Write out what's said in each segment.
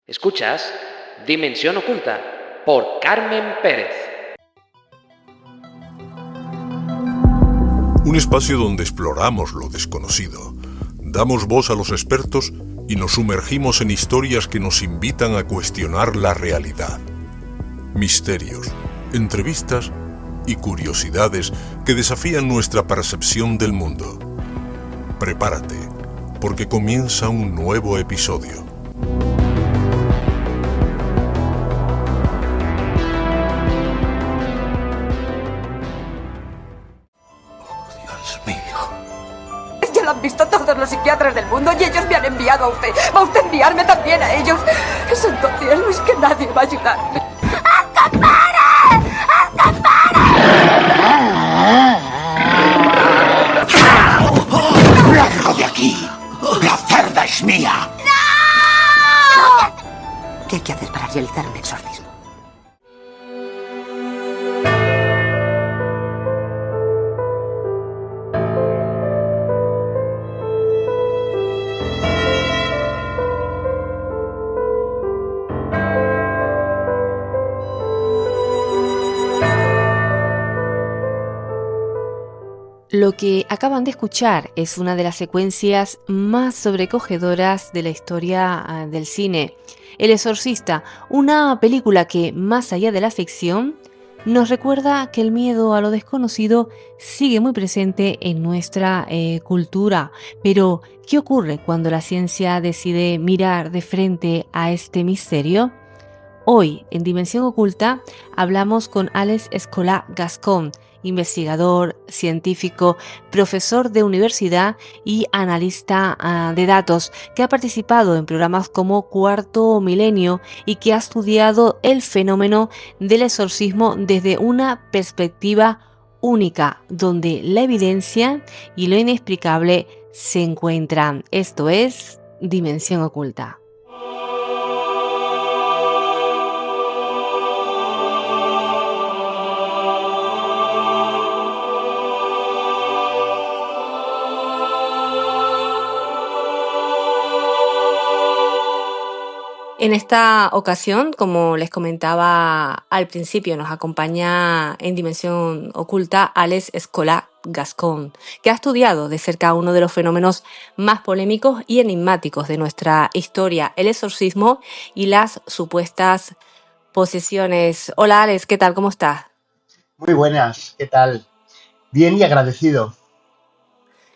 Escuchas Dimensión Oculta por Carmen Pérez. Un espacio donde exploramos lo desconocido, damos voz a los expertos y nos sumergimos en historias que nos invitan a cuestionar la realidad. Misterios, entrevistas y curiosidades que desafían nuestra percepción del mundo. Prepárate, porque comienza un nuevo episodio. Lo han visto todos los psiquiatras del mundo y ellos me han enviado a usted. ¿Va usted a enviarme también a ellos? Santo cielo, es que nadie va a ayudarme. ¡Escapare! ¡Escapare! ¡Largo de aquí! ¡La cerda es mía! ¡No! ¿Qué hay que hacer para realizar un exorcismo? Lo que acaban de escuchar es una de las secuencias más sobrecogedoras de la historia del cine. El Exorcista, una película que, más allá de la ficción, nos recuerda que el miedo a lo desconocido sigue muy presente en nuestra cultura. Pero, ¿qué ocurre cuando la ciencia decide mirar de frente a este misterio? Hoy, en Dimensión Oculta, hablamos con Alex Escolà-Gascón, investigador, científico, profesor de universidad y analista de datos, que ha participado en programas como Cuarto Milenio y que ha estudiado el fenómeno del exorcismo desde una perspectiva única, donde la evidencia y lo inexplicable se encuentran. Esto es Dimensión Oculta. En esta ocasión, como les comentaba al principio, nos acompaña en Dimensión Oculta Alex Escolà-Gascón, que ha estudiado de cerca uno de los fenómenos más polémicos y enigmáticos de nuestra historia, el exorcismo y las supuestas posesiones. Hola Alex, ¿qué tal? ¿Cómo estás? Muy buenas, ¿qué tal? Bien y agradecido.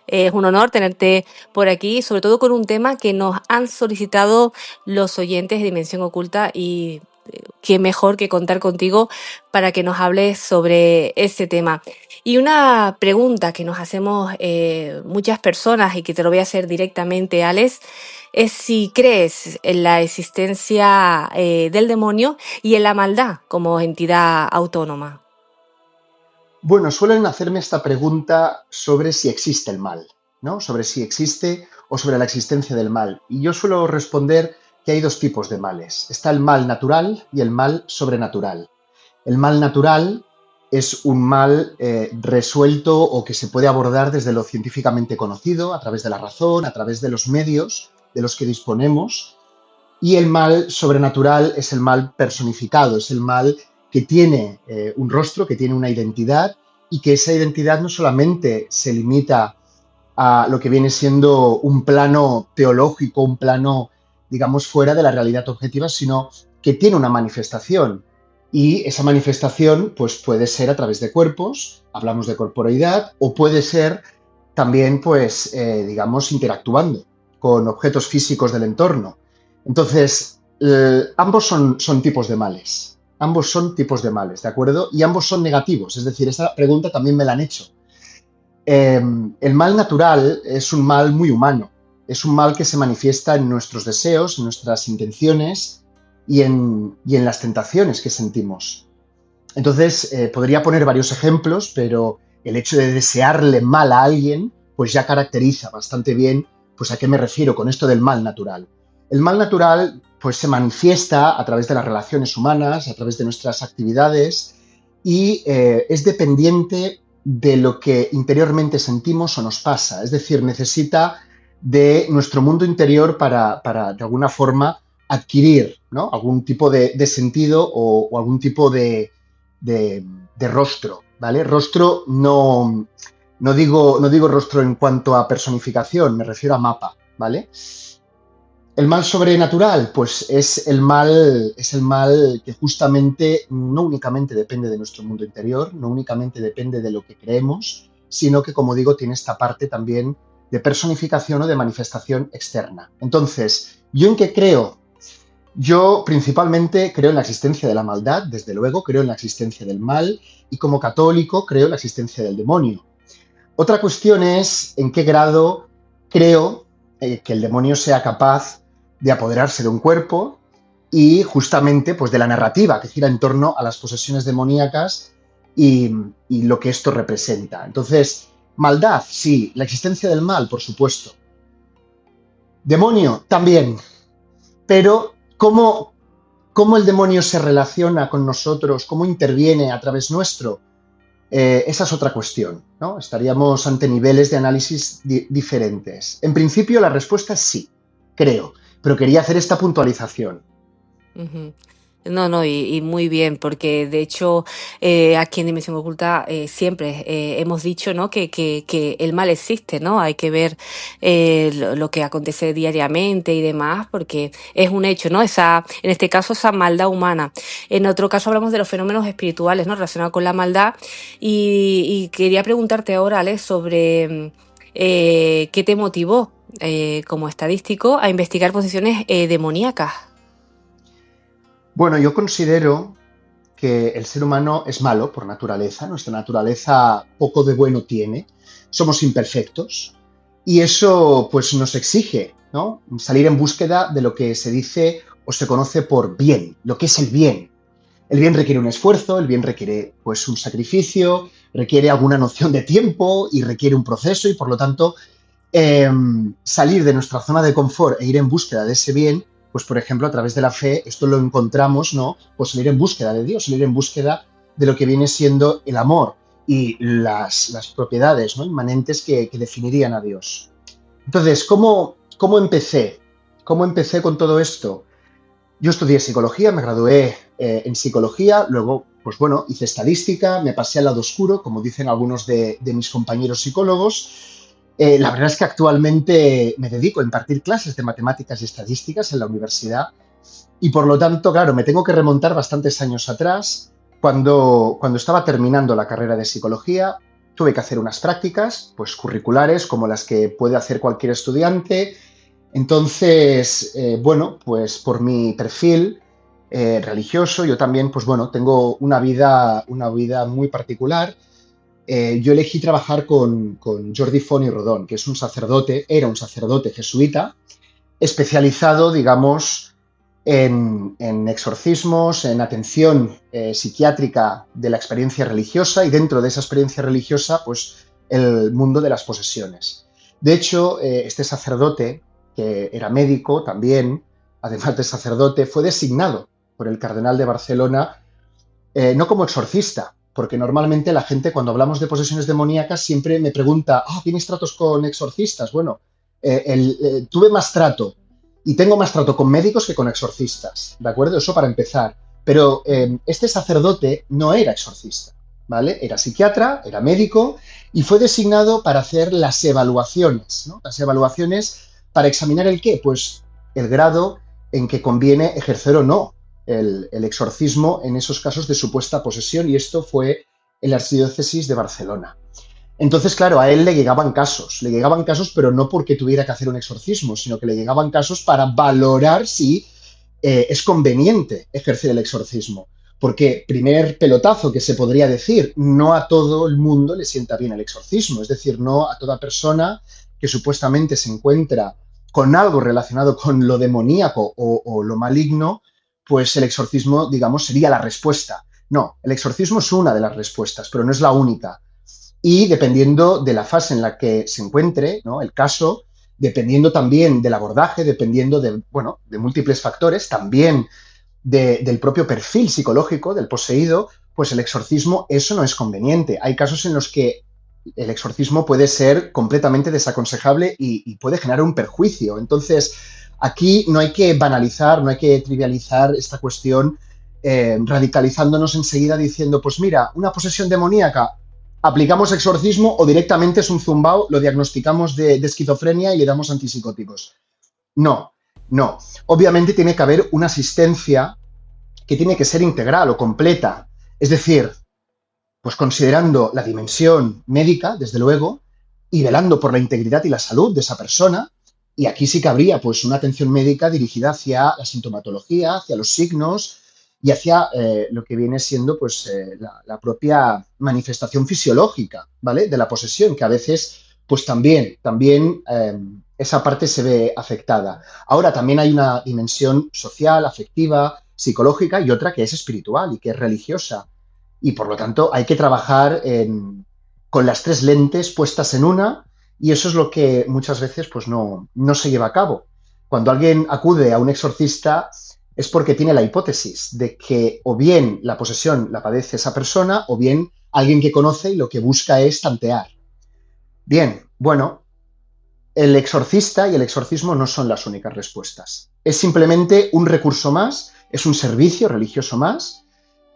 Es un honor tenerte por aquí, sobre todo con un tema que nos han solicitado los oyentes de Dimensión Oculta y qué mejor que contar contigo para que nos hables sobre ese tema. Y una pregunta que nos hacemos muchas personas y que te lo voy a hacer directamente, Alex, es si crees en la existencia del demonio y en la maldad como entidad autónoma. Bueno, suelen hacerme esta pregunta sobre si existe el mal, ¿no? Sobre si existe o sobre la existencia del mal. Y yo suelo responder que hay dos tipos de males. Está el mal natural y el mal sobrenatural. El mal natural es un mal resuelto o que se puede abordar desde lo científicamente conocido, a través de la razón, a través de los medios de los que disponemos. Y el mal sobrenatural es el mal personificado, es el mal que tiene un rostro, que tiene una identidad y que esa identidad no solamente se limita a lo que viene siendo un plano teológico, un plano, digamos, fuera de la realidad objetiva, sino que tiene una manifestación. Y esa manifestación pues, puede ser a través de cuerpos, hablamos de corporeidad, o puede ser también, pues, digamos, interactuando con objetos físicos del entorno. Entonces, ambos son tipos de males. Ambos son tipos de males, ¿de acuerdo? Y ambos son negativos, es decir, esta pregunta también me la han hecho. El mal natural es un mal muy humano, es un mal que se manifiesta en nuestros deseos, en nuestras intenciones y en las tentaciones que sentimos. Entonces, podría poner varios ejemplos, pero el hecho de desearle mal a alguien, pues ya caracteriza bastante bien, pues a qué me refiero con esto del mal natural. El mal natural pues se manifiesta a través de las relaciones humanas, a través de nuestras actividades y es dependiente de lo que interiormente sentimos o nos pasa. Es decir, necesita de nuestro mundo interior para de alguna forma, adquirir, ¿no? Algún tipo de sentido o algún tipo de rostro, ¿vale? Rostro no digo rostro en cuanto a personificación, me refiero a mapa, ¿vale? El mal sobrenatural, pues es el mal que justamente no únicamente depende de nuestro mundo interior, no únicamente depende de lo que creemos, sino que, como digo, tiene esta parte también de personificación o de manifestación externa. Entonces, ¿yo en qué creo? Yo principalmente creo en la existencia de la maldad, desde luego, creo en la existencia del mal y como católico creo en la existencia del demonio. Otra cuestión es en qué grado creo que el demonio sea capaz de apoderarse de un cuerpo y justamente pues de la narrativa que gira en torno a las posesiones demoníacas y lo que esto representa. Entonces, maldad, sí, la existencia del mal, por supuesto. Demonio, también. Pero, ¿cómo el demonio se relaciona con nosotros? ¿Cómo interviene a través nuestro? Esa es otra cuestión, ¿no? Estaríamos ante niveles de análisis diferentes. En principio, la respuesta es sí, creo. Pero quería hacer esta puntualización. Ujú. No, y muy bien, porque de hecho aquí en Dimensión Oculta siempre hemos dicho, ¿no? que el mal existe, ¿no? Hay que ver lo que acontece diariamente y demás, porque es un hecho, ¿no? En este caso, esa maldad humana. En otro caso hablamos de los fenómenos espirituales, ¿no? Relacionados con la maldad. Y quería preguntarte ahora, Alex, sobre qué te motivó como estadístico a investigar posesiones demoníacas. Bueno, yo considero que el ser humano es malo por naturaleza, nuestra naturaleza poco de bueno tiene, somos imperfectos y eso pues nos exige, ¿no? Salir en búsqueda de lo que se dice o se conoce por bien, lo que es el bien. El bien requiere un esfuerzo, el bien requiere pues un sacrificio, requiere alguna noción de tiempo y requiere un proceso y por lo tanto salir de nuestra zona de confort e ir en búsqueda de ese bien, pues por ejemplo a través de la fe esto lo encontramos, ¿no? Pues salir en búsqueda de Dios, salir en búsqueda de lo que viene siendo el amor y las propiedades, ¿no? Inmanentes que definirían a Dios. Entonces, ¿cómo empecé? ¿Cómo empecé con todo esto? Yo estudié psicología, me gradué en psicología, luego, pues bueno, hice estadística, me pasé al lado oscuro, como dicen algunos de mis compañeros psicólogos. La verdad es que actualmente me dedico a impartir clases de matemáticas y estadísticas en la universidad y por lo tanto, claro, me tengo que remontar bastantes años atrás. Cuando estaba terminando la carrera de psicología, tuve que hacer unas prácticas pues, curriculares como las que puede hacer cualquier estudiante. Entonces, bueno, pues por mi perfil religioso, yo también, pues bueno, tengo una vida muy particular. Yo elegí trabajar con Jordi Font i Rodon, que es era un sacerdote jesuita, especializado, digamos, en exorcismos, en atención psiquiátrica de la experiencia religiosa y dentro de esa experiencia religiosa, pues, el mundo de las posesiones. De hecho, este sacerdote, que era médico también, además de sacerdote, fue designado por el cardenal de Barcelona, no como exorcista, porque normalmente la gente cuando hablamos de posesiones demoníacas siempre me pregunta, ¿tienes tratos con exorcistas? Bueno, tuve más trato y tengo más trato con médicos que con exorcistas, ¿de acuerdo? Eso para empezar. Pero este sacerdote no era exorcista, ¿vale? Era psiquiatra, era médico y fue designado para hacer las evaluaciones, ¿no? Las evaluaciones para examinar el qué, pues el grado en que conviene ejercer o no el exorcismo en esos casos de supuesta posesión y esto fue en la Archidiócesis de Barcelona. Entonces, claro, a él le llegaban casos pero no porque tuviera que hacer un exorcismo, sino que le llegaban casos para valorar si es conveniente ejercer el exorcismo. Porque, primer pelotazo que se podría decir, no a todo el mundo le sienta bien el exorcismo, es decir, no a toda persona que supuestamente se encuentra con algo relacionado con lo demoníaco o lo maligno, pues el exorcismo, digamos, sería la respuesta. No, el exorcismo es una de las respuestas, pero no es la única. Y dependiendo de la fase en la que se encuentre, ¿no? El caso, dependiendo también del abordaje, dependiendo de múltiples factores, también del propio perfil psicológico del poseído, pues el exorcismo, eso no es conveniente. Hay casos en los que el exorcismo puede ser completamente desaconsejable y puede generar un perjuicio. Entonces, Aquí no hay que banalizar, no hay que trivializar esta cuestión, radicalizándonos enseguida diciendo, pues mira, una posesión demoníaca, aplicamos exorcismo o directamente es un zumbao, lo diagnosticamos de esquizofrenia y le damos antipsicóticos. No, no. Obviamente tiene que haber una asistencia que tiene que ser integral o completa. Es decir, pues considerando la dimensión médica, desde luego, y velando por la integridad y la salud de esa persona. Y aquí sí que habría pues una atención médica dirigida hacia la sintomatología, hacia los signos y hacia lo que viene siendo pues la propia manifestación fisiológica, ¿vale? De la posesión, que a veces pues también esa parte se ve afectada. Ahora también hay una dimensión social, afectiva, psicológica y otra que es espiritual y que es religiosa. Y por lo tanto hay que trabajar con las tres lentes puestas en una, y eso es lo que muchas veces pues no se lleva a cabo. Cuando alguien acude a un exorcista es porque tiene la hipótesis de que o bien la posesión la padece esa persona o bien alguien que conoce y lo que busca es tantear. Bien, bueno, el exorcista y el exorcismo no son las únicas respuestas. Es simplemente un recurso más, es un servicio religioso más,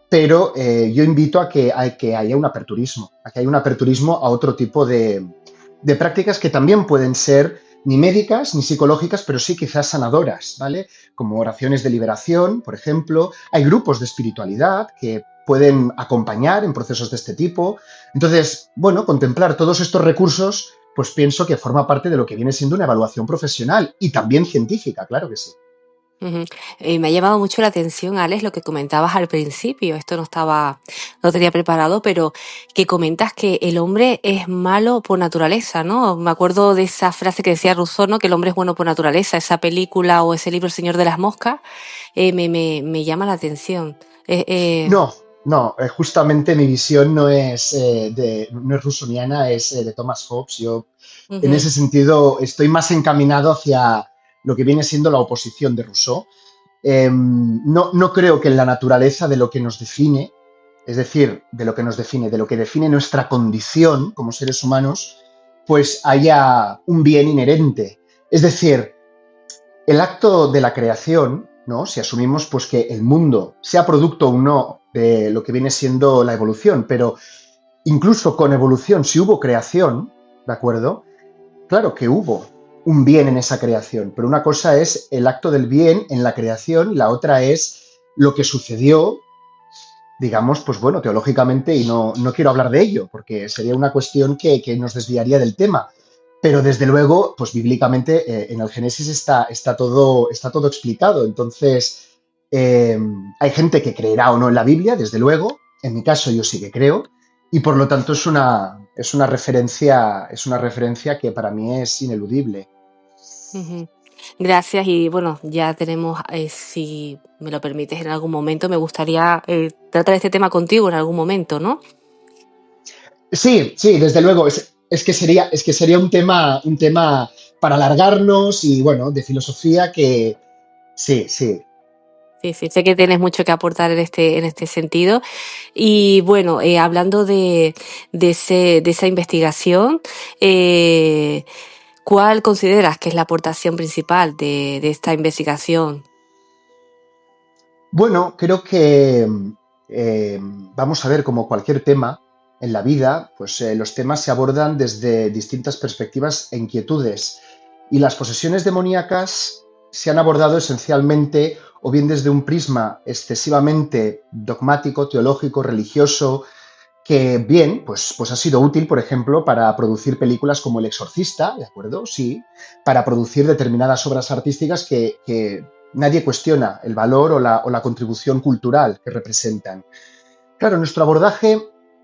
pero yo invito a que haya un aperturismo, a otro tipo de prácticas que también pueden ser ni médicas ni psicológicas, pero sí quizás sanadoras, ¿vale? Como oraciones de liberación, por ejemplo. Hay grupos de espiritualidad que pueden acompañar en procesos de este tipo. Entonces, bueno, contemplar todos estos recursos, pues pienso que forma parte de lo que viene siendo una evaluación profesional y también científica, claro que sí. Ujú. Me ha llamado mucho la atención, Alex, lo que comentabas al principio. Esto no tenía preparado, pero que comentas que el hombre es malo por naturaleza, ¿no? Me acuerdo de esa frase que decía Rousseau, ¿no? Que el hombre es bueno por naturaleza. Esa película o ese libro, El Señor de las Moscas, me llama la atención. No, no, justamente mi visión no es rusoniana, es de Thomas Hobbes. Yo, en Ujú, ese sentido, estoy más encaminado hacia lo que viene siendo la oposición de Rousseau. No creo que en la naturaleza de lo que nos define, es decir, de lo que define nuestra condición como seres humanos, pues haya un bien inherente. Es decir, el acto de la creación, ¿no? Si asumimos pues que el mundo sea producto o no de lo que viene siendo la evolución, pero incluso con evolución, si hubo creación, ¿de acuerdo? Claro que hubo un bien en esa creación, pero una cosa es el acto del bien en la creación y la otra es lo que sucedió, digamos, pues bueno, teológicamente, y no quiero hablar de ello, porque sería una cuestión que nos desviaría del tema. Pero desde luego, pues bíblicamente en el Génesis está todo explicado. Entonces, hay gente que creerá o no en la Biblia, desde luego. En mi caso, yo sí que creo. Y por lo tanto es una referencia que para mí es ineludible. ujú. Gracias y bueno, ya tenemos, si me lo permites en algún momento, me gustaría tratar este tema contigo en algún momento, ¿no? Sí, sí, desde luego. Es que sería un tema para alargarnos y bueno, de filosofía que sí, sí. Sí, sí, sé que tienes mucho que aportar en este sentido. Y bueno, hablando de esa investigación, eh, ¿cuál consideras que es la aportación principal de esta investigación? Bueno, creo que vamos a ver, como cualquier tema en la vida, pues los temas se abordan desde distintas perspectivas e inquietudes. Y las posesiones demoníacas se han abordado esencialmente o bien desde un prisma excesivamente dogmático, teológico, religioso, que bien, pues ha sido útil, por ejemplo, para producir películas como El Exorcista, ¿de acuerdo? Sí, para producir determinadas obras artísticas que nadie cuestiona el valor o la contribución cultural que representan. Claro, nuestro abordaje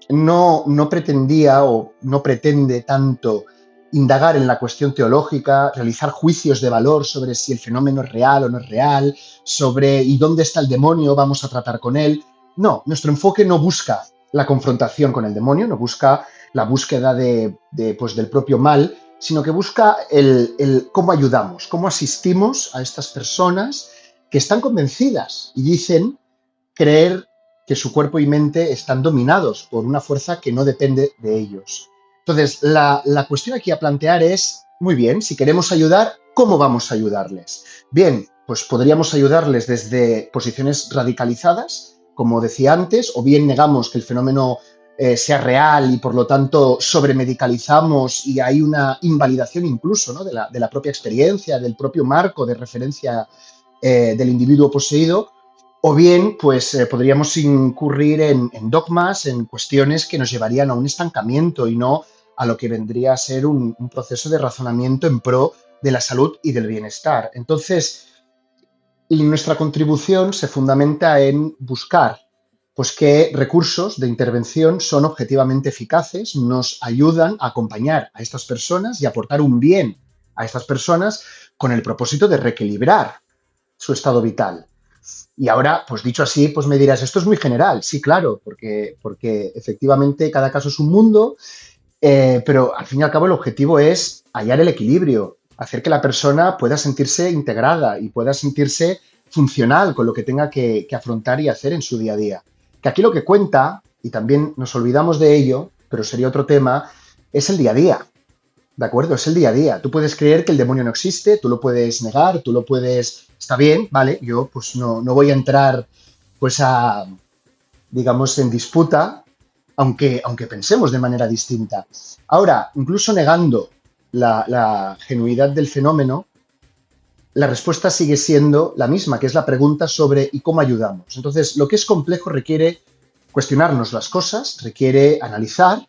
no pretendía o no pretende tanto indagar en la cuestión teológica, realizar juicios de valor sobre si el fenómeno es real o no es real, sobre ¿y dónde está el demonio? Vamos a tratar con él. No, nuestro enfoque no busca la confrontación con el demonio, no busca la búsqueda pues, del propio mal, sino que busca el cómo ayudamos, cómo asistimos a estas personas que están convencidas y dicen creer que su cuerpo y mente están dominados por una fuerza que no depende de ellos. Entonces, la cuestión aquí a plantear es, muy bien, si queremos ayudar, ¿Cómo vamos a ayudarles? Bien, pues podríamos ayudarles desde posiciones radicalizadas, como decía antes, o bien negamos que el fenómeno sea real y por lo tanto sobremedicalizamos y hay una invalidación incluso, ¿no?, de la propia experiencia, del propio marco de referencia del individuo poseído, o bien pues podríamos incurrir en dogmas, en cuestiones que nos llevarían a un estancamiento y no a lo que vendría a ser un proceso de razonamiento en pro de la salud y del bienestar. Entonces, nuestra contribución se fundamenta en buscar pues qué recursos de intervención son objetivamente eficaces, nos ayudan a acompañar a estas personas y aportar un bien a estas personas con el propósito de reequilibrar su estado vital. Y ahora, pues dicho así, pues me dirás, esto es muy general. Sí, claro, porque efectivamente cada caso es un mundo, pero al fin y al cabo el objetivo es hallar el equilibrio, hacer que la persona pueda sentirse integrada y pueda sentirse funcional con lo que tenga que afrontar y hacer en su día a día. Que aquí lo que cuenta, y también nos olvidamos de ello, pero sería otro tema, es el día a día. ¿De acuerdo? Es el día a día. Tú puedes creer que el demonio no existe, tú lo puedes negar, tú lo puedes... Está bien, ¿vale? Yo pues no voy a entrar pues a, digamos, en disputa, aunque pensemos de manera distinta. Ahora, incluso negando la genuidad del fenómeno, la respuesta sigue siendo la misma, que es la pregunta sobre ¿y cómo ayudamos? Entonces, lo que es complejo requiere cuestionarnos las cosas, requiere analizar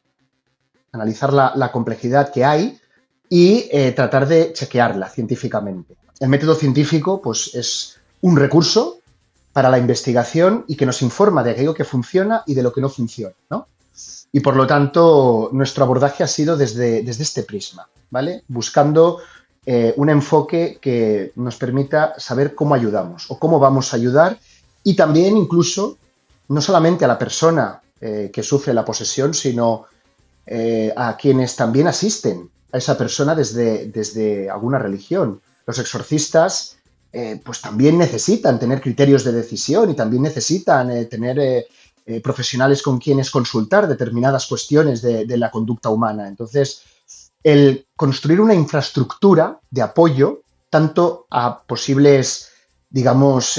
la complejidad que hay y tratar de chequearla científicamente. El método científico pues, es un recurso para la investigación y que nos informa de aquello que funciona y de lo que no funciona, ¿no? Y por lo tanto, nuestro abordaje ha sido desde este prisma, ¿vale? Buscando un enfoque que nos permita saber cómo ayudamos o cómo vamos a ayudar y también incluso no solamente a la persona que sufre la posesión, sino a quienes también asisten a esa persona desde alguna religión. Los exorcistas pues también necesitan tener criterios de decisión y también necesitan tener profesionales con quienes consultar determinadas cuestiones de la conducta humana. Entonces, el construir una infraestructura de apoyo tanto a posibles, digamos,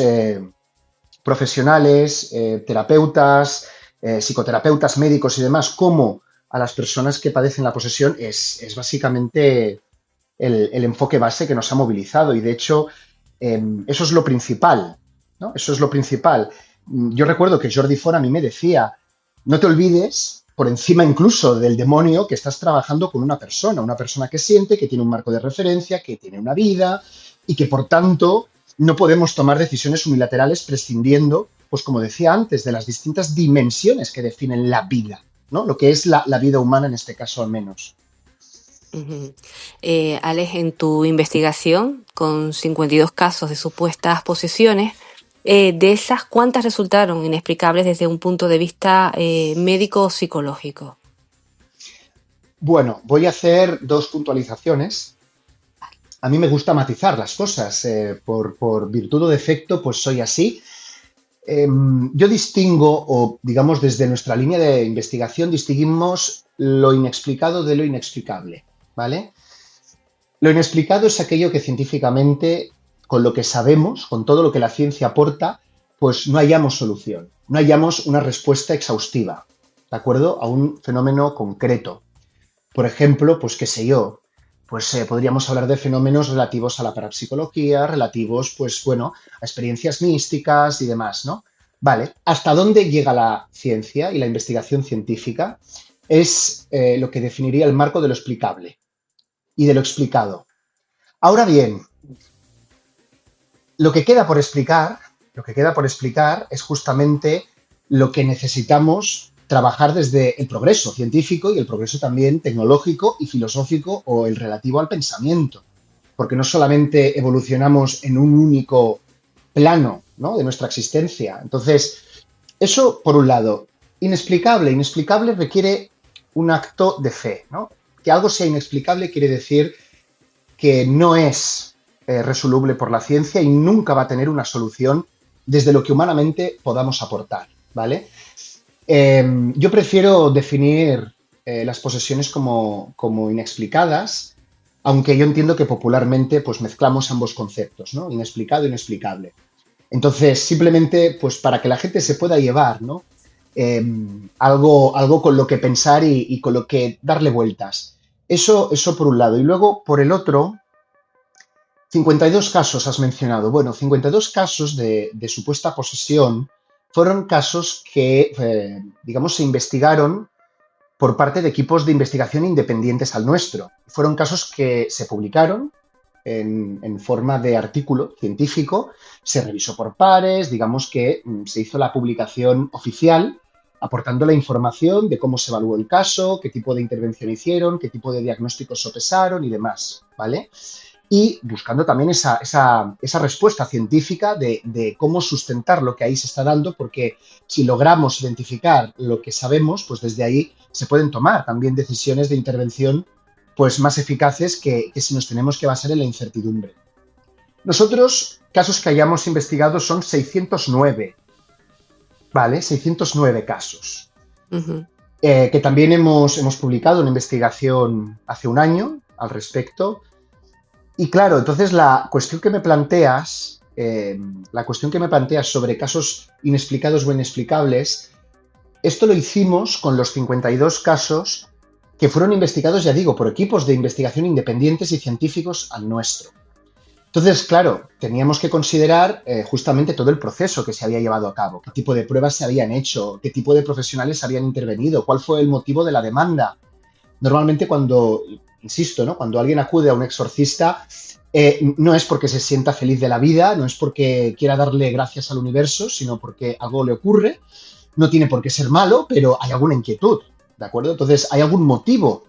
profesionales, terapeutas, psicoterapeutas, médicos y demás, como a las personas que padecen la posesión es básicamente el enfoque base que nos ha movilizado y de hecho eso es lo principal, ¿no? Eso es lo principal. Yo recuerdo que Jordi Font a mí me decía, no te olvides, por encima incluso del demonio, que estás trabajando con una persona que siente, que tiene un marco de referencia, que tiene una vida y que por tanto no podemos tomar decisiones unilaterales prescindiendo, pues como decía antes, de las distintas dimensiones que definen la vida, ¿no? Lo que es la vida humana en este caso al menos. Alex, en tu investigación, con 52 casos de supuestas posesiones, de esas, ¿cuántas resultaron inexplicables desde un punto de vista médico o psicológico? Bueno, voy a hacer dos puntualizaciones. A mí me gusta matizar las cosas, por virtud o defecto, pues soy así. Yo distingo, o digamos desde nuestra línea de investigación, distinguimos lo inexplicado de lo inexplicable, ¿vale? Lo inexplicado es aquello que científicamente, con lo que sabemos, con todo lo que la ciencia aporta, pues no hallamos solución, no hallamos una respuesta exhaustiva, ¿de acuerdo? A un fenómeno concreto. Por ejemplo, pues qué sé yo, pues podríamos hablar de fenómenos relativos a la parapsicología, relativos, pues bueno, a experiencias místicas y demás, ¿no? Vale, ¿hasta dónde llega la ciencia y la investigación científica? Es lo que definiría el marco de lo explicable y de lo explicado. Ahora bien, lo que queda por explicar es justamente lo que necesitamos trabajar desde el progreso científico y el progreso también tecnológico y filosófico o el relativo al pensamiento. Porque no solamente evolucionamos en un único plano, ¿no?, de nuestra existencia. Entonces, eso por un lado. Inexplicable. Inexplicable requiere un acto de fe, ¿no? Que algo sea inexplicable quiere decir que no es resoluble por la ciencia y nunca va a tener una solución desde lo que humanamente podamos aportar, ¿vale? Yo prefiero definir las posesiones como inexplicadas aunque yo entiendo que popularmente pues mezclamos ambos conceptos, ¿no? Inexplicado e inexplicable. Entonces, simplemente pues para que la gente se pueda llevar, ¿no? Algo con lo que pensar y con lo que darle vueltas. Eso por un lado. Y luego, por el otro, 52 casos has mencionado. Bueno, 52 casos de supuesta posesión fueron casos que, digamos, se investigaron por parte de equipos de investigación independientes al nuestro. Fueron casos que se publicaron en forma de artículo científico, se revisó por pares, digamos que se hizo la publicación oficial, aportando la información de cómo se evaluó el caso, qué tipo de intervención hicieron, qué tipo de diagnósticos sopesaron y demás, ¿vale? Y buscando también esa respuesta científica de cómo sustentar lo que ahí se está dando, porque si logramos identificar lo que sabemos, pues desde ahí se pueden tomar también decisiones de intervención pues más eficaces que si nos tenemos que basar en la incertidumbre. Nosotros, casos que hayamos investigado son 609, ¿vale? 609 casos. Que también hemos publicado una investigación hace un año al respecto. Y claro, entonces la cuestión que me planteas sobre casos inexplicados o inexplicables, esto lo hicimos con los 52 casos que fueron investigados, ya digo, por equipos de investigación independientes y científicos al nuestro. Entonces, claro, teníamos que considerar justamente todo el proceso que se había llevado a cabo, qué tipo de pruebas se habían hecho, qué tipo de profesionales habían intervenido, cuál fue el motivo de la demanda. Normalmente cuando, insisto, ¿no? Cuando alguien acude a un exorcista, no es porque se sienta feliz de la vida, no es porque quiera darle gracias al universo, sino porque algo le ocurre. No tiene por qué ser malo, pero hay alguna inquietud, ¿de acuerdo? Entonces, hay algún motivo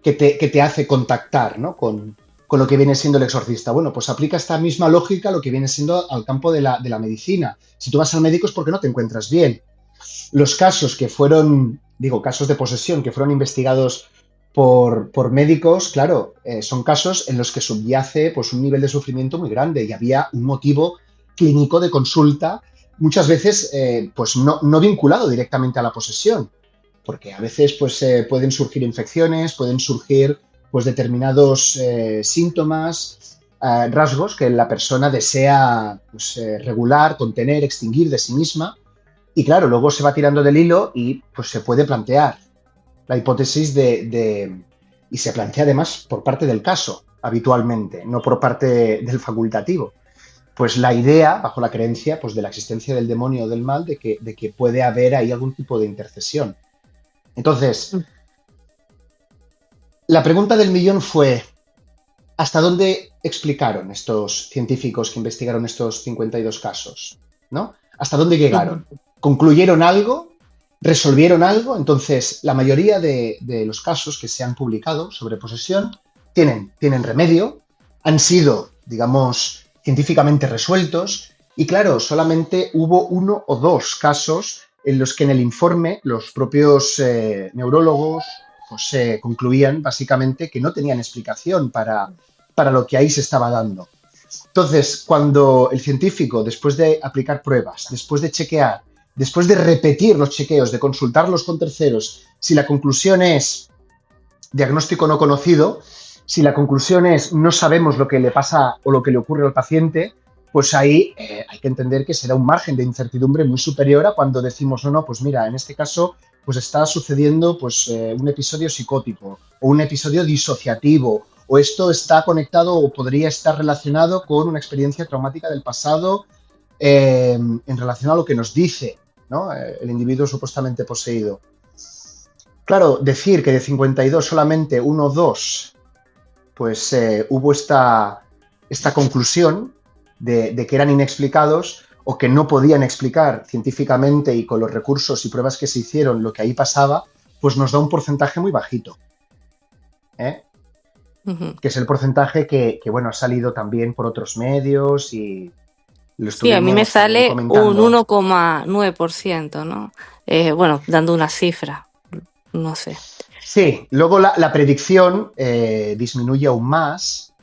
que te hace contactar, ¿no? con lo que viene siendo el exorcista. Bueno, pues aplica esta misma lógica a lo que viene siendo al campo de la medicina. Si tú vas al médico es porque no te encuentras bien. Los casos que fueron, casos de posesión que fueron investigados por médicos, claro, son casos en los que subyace pues, un nivel de sufrimiento muy grande y había un motivo clínico de consulta, muchas veces pues no vinculado directamente a la posesión, porque a veces pues, pueden surgir infecciones, pueden surgir pues, determinados síntomas, rasgos que la persona desea pues, regular, contener, extinguir de sí misma, y claro, luego se va tirando del hilo y pues, se puede plantear la hipótesis y se plantea además por parte del caso, habitualmente, no por parte del facultativo. Pues la idea, bajo la creencia pues, de la existencia del demonio o del mal, de que puede haber ahí algún tipo de intercesión. Entonces, la pregunta del millón fue, ¿hasta dónde explicaron estos científicos que investigaron estos 52 casos? ¿No? ¿Hasta dónde llegaron? ¿Concluyeron algo? ¿Resolvieron algo? Entonces, la mayoría de los casos que se han publicado sobre posesión tienen remedio, han sido, digamos, científicamente resueltos y, claro, solamente hubo 1 o 2 casos en los que en el informe los propios neurólogos pues, concluían básicamente que no tenían explicación para lo que ahí se estaba dando. Entonces, cuando el científico, después de aplicar pruebas, después de chequear, después de repetir los chequeos, de consultarlos con terceros, si la conclusión es diagnóstico no conocido, si la conclusión es no sabemos lo que le pasa o lo que le ocurre al paciente, pues ahí hay que entender que será un margen de incertidumbre muy superior a cuando decimos, no, pues mira, en este caso pues está sucediendo pues, un episodio psicótico o un episodio disociativo o esto está conectado o podría estar relacionado con una experiencia traumática del pasado en relación a lo que nos dice, ¿no? El individuo supuestamente poseído. Claro, decir que de 52 solamente 1 o 2 pues hubo esta conclusión de que eran inexplicados o que no podían explicar científicamente y con los recursos y pruebas que se hicieron lo que ahí pasaba, pues nos da un porcentaje muy bajito. Que es el porcentaje que bueno, ha salido también por otros medios y sí, a mí me sale un 1,9%, ¿no? Bueno, dando una cifra, no sé. Sí, luego la predicción disminuye aún más,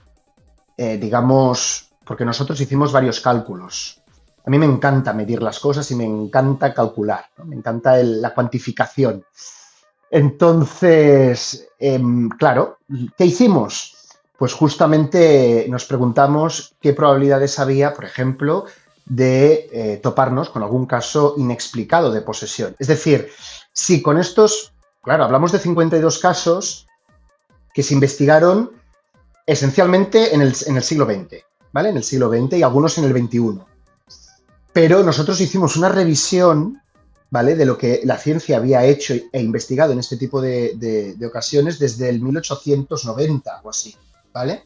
digamos, porque nosotros hicimos varios cálculos. A mí me encanta medir las cosas y me encanta calcular, ¿no? Me encanta la cuantificación. Entonces, claro, ¿qué hicimos? pues justamente nos preguntamos qué probabilidades había, por ejemplo, de toparnos con algún caso inexplicado de posesión. Es decir, si con estos, claro, hablamos de 52 casos que se investigaron esencialmente en el siglo XX, ¿vale? En el siglo XX y algunos en el XXI. Pero nosotros hicimos una revisión, ¿vale?, de lo que la ciencia había hecho e investigado en este tipo de ocasiones desde el 1890 o así, ¿vale?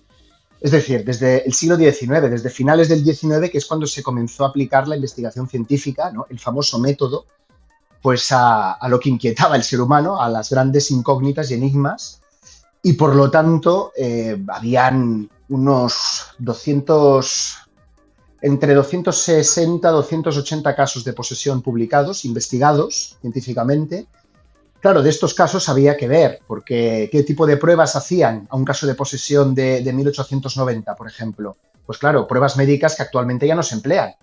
Es decir, desde el siglo XIX, desde finales del XIX, que es cuando se comenzó a aplicar la investigación científica, ¿no?, el famoso método, pues a lo que inquietaba el ser humano, a las grandes incógnitas y enigmas, y por lo tanto habían unos entre 260 y 280 casos de posesión publicados, investigados científicamente. Claro, de estos casos había que ver, porque ¿qué tipo de pruebas hacían a un caso de posesión de 1890, por ejemplo? Pues claro, pruebas médicas que actualmente ya no se emplean,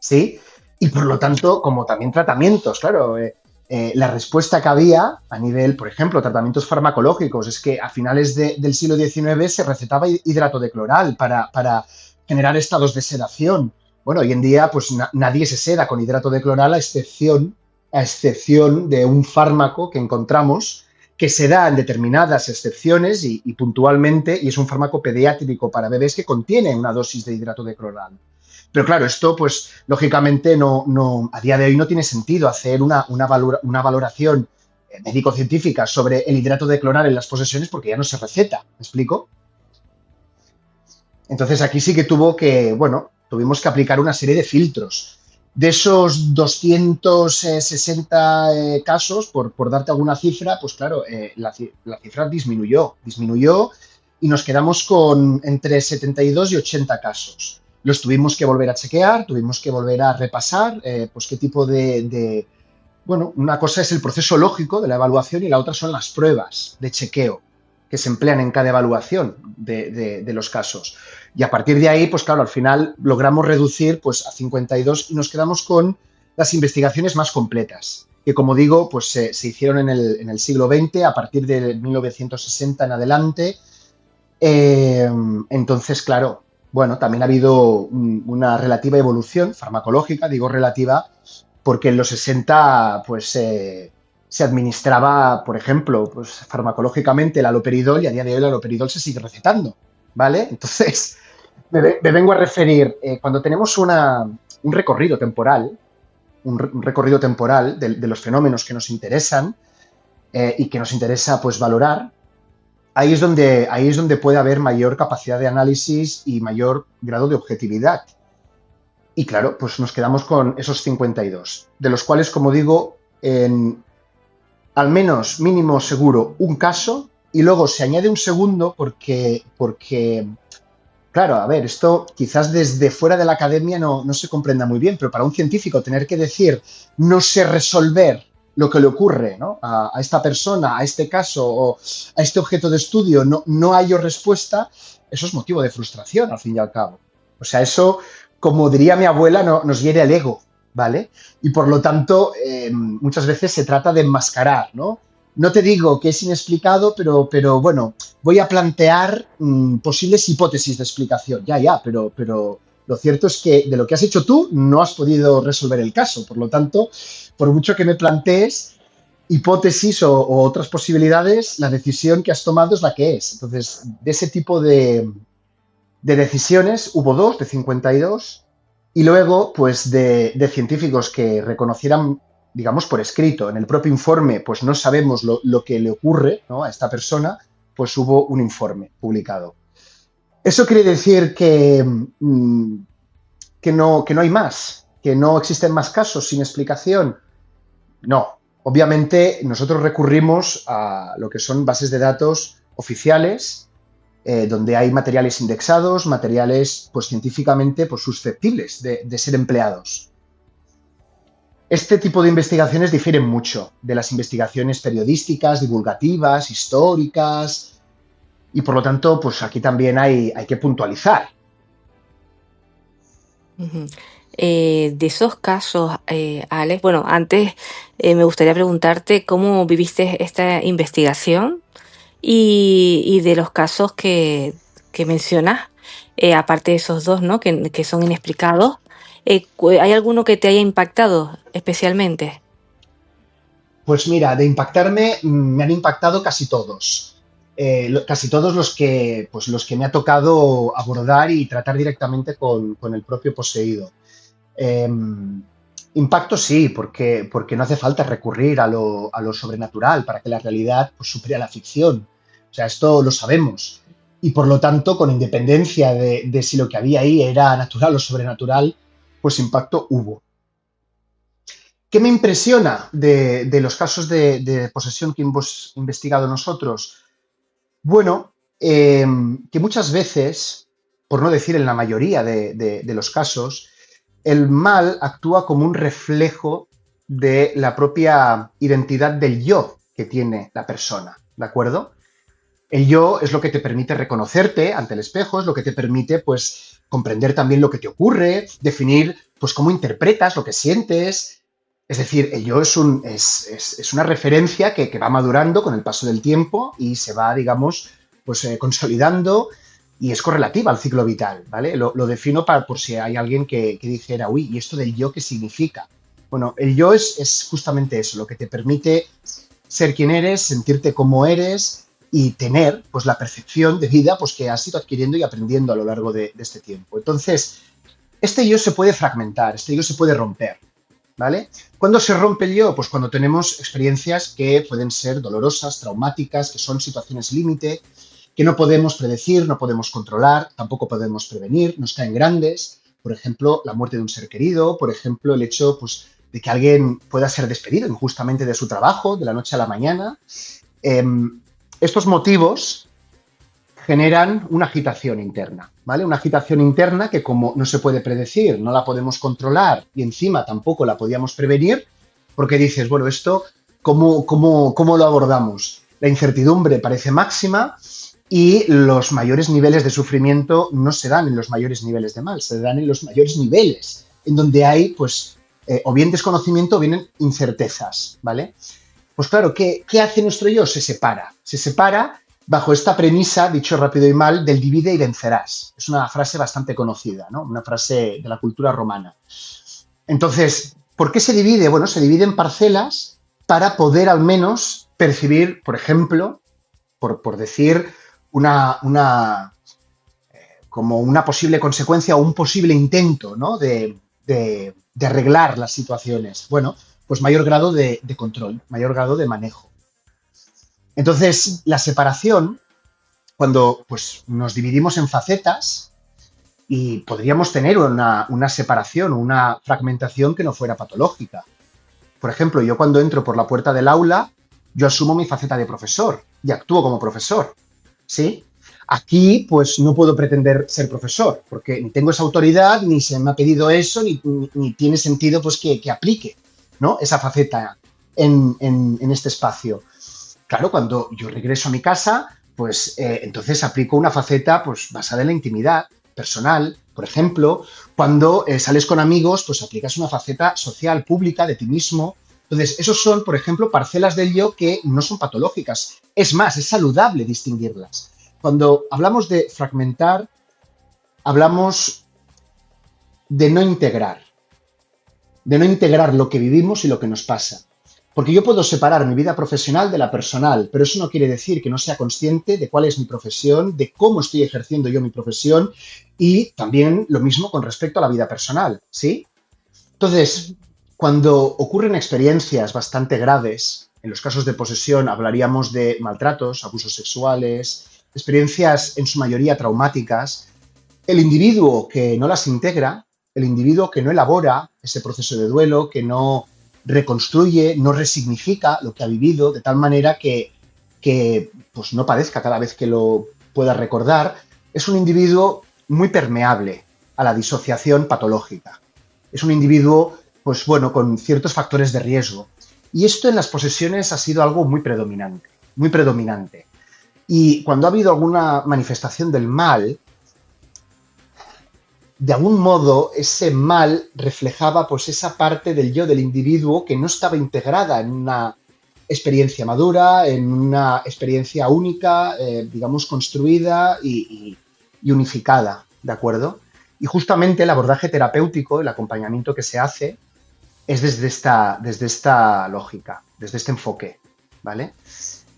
¿sí? Y por lo tanto, como también tratamientos, claro, la respuesta que había a nivel, por ejemplo, tratamientos farmacológicos, es que a finales del siglo XIX se recetaba hidrato de cloral para generar estados de sedación. Bueno, hoy en día pues nadie se seda con hidrato de cloral a excepción de un fármaco que encontramos que se da en determinadas excepciones y puntualmente, y es un fármaco pediátrico para bebés que contiene una dosis de hidrato de cloral. Pero claro, esto pues lógicamente no, a día de hoy no tiene sentido hacer una valoración médico-científica sobre el hidrato de cloral en las posesiones porque ya no se receta, ¿me explico? Entonces aquí sí que tuvimos que aplicar una serie de filtros. De esos 260 casos, por darte alguna cifra, pues claro, la cifra disminuyó y nos quedamos con entre 72 y 80 casos. Los tuvimos que volver a chequear, tuvimos que volver a repasar, pues qué tipo bueno, una cosa es el proceso lógico de la evaluación y la otra son las pruebas de chequeo que se emplean en cada evaluación de los casos. Y a partir de ahí, pues claro, al final logramos reducir pues a 52 y nos quedamos con las investigaciones más completas, que como digo, pues se hicieron en el siglo XX, a partir de 1960 en adelante. Entonces, claro, bueno, también ha habido una relativa evolución farmacológica, digo relativa, porque en los 60 pues se administraba, por ejemplo, pues farmacológicamente el haloperidol y a día de hoy el haloperidol se sigue recetando, ¿vale? Entonces, me vengo a referir, cuando tenemos un recorrido temporal, un recorrido temporal de los fenómenos que nos interesan y que nos interesa pues valorar, ahí es donde puede haber mayor capacidad de análisis y mayor grado de objetividad. Y claro, pues nos quedamos con esos 52, de los cuales, como digo, al menos mínimo seguro un caso y luego se añade un segundo porque claro, a ver, esto quizás desde fuera de la academia no se comprenda muy bien, pero para un científico tener que decir no sé resolver lo que le ocurre, ¿no?, a esta persona, a este caso o a este objeto de estudio, no hallo respuesta, eso es motivo de frustración al fin y al cabo. O sea, eso, como diría mi abuela, nos hiere el ego, ¿vale? Y por lo tanto, muchas veces se trata de enmascarar, ¿no? No te digo que es inexplicado, pero bueno, voy a plantear posibles hipótesis de explicación. Ya, pero lo cierto es que de lo que has hecho tú no has podido resolver el caso. Por lo tanto, por mucho que me plantees hipótesis o otras posibilidades, la decisión que has tomado es la que es. Entonces, de ese tipo de decisiones hubo dos, de 52, y luego, pues, de científicos que reconocieran, digamos, por escrito, en el propio informe, pues no sabemos lo que le ocurre, ¿no?, a esta persona, pues hubo un informe publicado. Eso quiere decir que no hay más, que no existen más casos sin explicación. No, obviamente nosotros recurrimos a lo que son bases de datos oficiales, donde hay materiales indexados, materiales pues científicamente pues, susceptibles de ser empleados. Este tipo de investigaciones difieren mucho de las investigaciones periodísticas, divulgativas, históricas, y por lo tanto, pues aquí también hay que puntualizar. Ujú. De esos casos, Alex, bueno, antes me gustaría preguntarte cómo viviste esta investigación y de los casos que que mencionas, aparte de esos dos, ¿no? Que son inexplicados, ¿hay alguno que te haya impactado especialmente? Pues mira, de impactarme, me han impactado casi todos. Casi todos los que me ha tocado abordar y tratar directamente con el propio poseído. Eh, Impacto sí, porque no hace falta recurrir a lo sobrenatural para que la realidad pues, supere a la ficción. O sea, esto lo sabemos. Y por lo tanto, con independencia de si lo que había ahí era natural o sobrenatural, pues impacto hubo. ¿Qué me impresiona de los casos de posesión que hemos investigado nosotros? Bueno, que muchas veces, por no decir en la mayoría de los casos, el mal actúa como un reflejo de la propia identidad del yo que tiene la persona, ¿de acuerdo? El yo es lo que te permite reconocerte ante el espejo, es lo que te permite, pues, comprender también lo que te ocurre, definir, pues, cómo interpretas lo que sientes. Es decir, el yo es una referencia que va madurando con el paso del tiempo y se va, digamos, pues, consolidando y es correlativa al ciclo vital, ¿vale? Lo defino por si hay alguien que dijera, uy, ¿y esto del yo qué significa? Bueno, el yo es justamente eso, lo que te permite ser quien eres, sentirte como eres y tener, pues, la percepción de vida, pues, que has ido adquiriendo y aprendiendo a lo largo de este tiempo. Entonces, este yo se puede fragmentar, este yo se puede romper, ¿vale? ¿Cuándo se rompe el yo? Pues cuando tenemos experiencias que pueden ser dolorosas, traumáticas, que son situaciones límite, que no podemos predecir, no podemos controlar, tampoco podemos prevenir, nos caen grandes, por ejemplo, la muerte de un ser querido, por ejemplo, el hecho, pues, de que alguien pueda ser despedido injustamente de su trabajo de la noche a la mañana. Estos motivos generan una agitación interna, ¿vale? Una agitación interna que, como no se puede predecir, no la podemos controlar y encima tampoco la podíamos prevenir, porque dices, bueno, esto, ¿cómo lo abordamos? La incertidumbre parece máxima y los mayores niveles de sufrimiento no se dan en los mayores niveles de mal, se dan en los mayores niveles, en donde hay, pues, o bien desconocimiento o bien incertezas, ¿vale? Pues claro, ¿qué hace nuestro yo? Se separa bajo esta premisa, dicho rápido y mal, del divide y vencerás. Es una frase bastante conocida, ¿no? Una frase de la cultura romana. Entonces, ¿por qué se divide? Bueno, se divide en parcelas para poder al menos percibir, por ejemplo, por decir como una posible consecuencia o un posible intento, ¿no? de arreglar las situaciones. Bueno, pues mayor grado de control, mayor grado de manejo. Entonces, la separación, cuando, pues, nos dividimos en facetas, y podríamos tener una separación o una fragmentación que no fuera patológica. Por ejemplo, yo cuando entro por la puerta del aula, yo asumo mi faceta de profesor y actúo como profesor, ¿sí? Aquí, pues, no puedo pretender ser profesor, porque ni tengo esa autoridad, ni se me ha pedido eso, ni tiene sentido, pues, que aplique, ¿no? Esa faceta en este espacio. Claro, cuando yo regreso a mi casa, pues entonces aplico una faceta, pues, basada en la intimidad personal. Por ejemplo, cuando sales con amigos, pues aplicas una faceta social, pública, de ti mismo. Entonces, esos son, por ejemplo, parcelas del yo que no son patológicas. Es más, es saludable distinguirlas. Cuando hablamos de fragmentar, hablamos de no integrar lo que vivimos y lo que nos pasa. Porque yo puedo separar mi vida profesional de la personal, pero eso no quiere decir que no sea consciente de cuál es mi profesión, de cómo estoy ejerciendo yo mi profesión y también lo mismo con respecto a la vida personal, ¿sí? Entonces, cuando ocurren experiencias bastante graves, en los casos de posesión hablaríamos de maltratos, abusos sexuales, experiencias en su mayoría traumáticas, el individuo que no las integra, el individuo que no elabora ese proceso de duelo, que no reconstruye, no resignifica lo que ha vivido, de tal manera que pues no padezca cada vez que lo pueda recordar, es un individuo muy permeable a la disociación patológica. Es un individuo, pues bueno, con ciertos factores de riesgo. Y esto en las posesiones ha sido algo muy predominante, muy predominante. Y cuando ha habido alguna manifestación del mal, de algún modo ese mal reflejaba, pues, esa parte del yo del individuo que no estaba integrada en una experiencia madura, en una experiencia única, digamos, construida y y unificada, ¿de acuerdo? Y justamente el abordaje terapéutico, el acompañamiento que se hace, es desde esta lógica, desde este enfoque, ¿vale?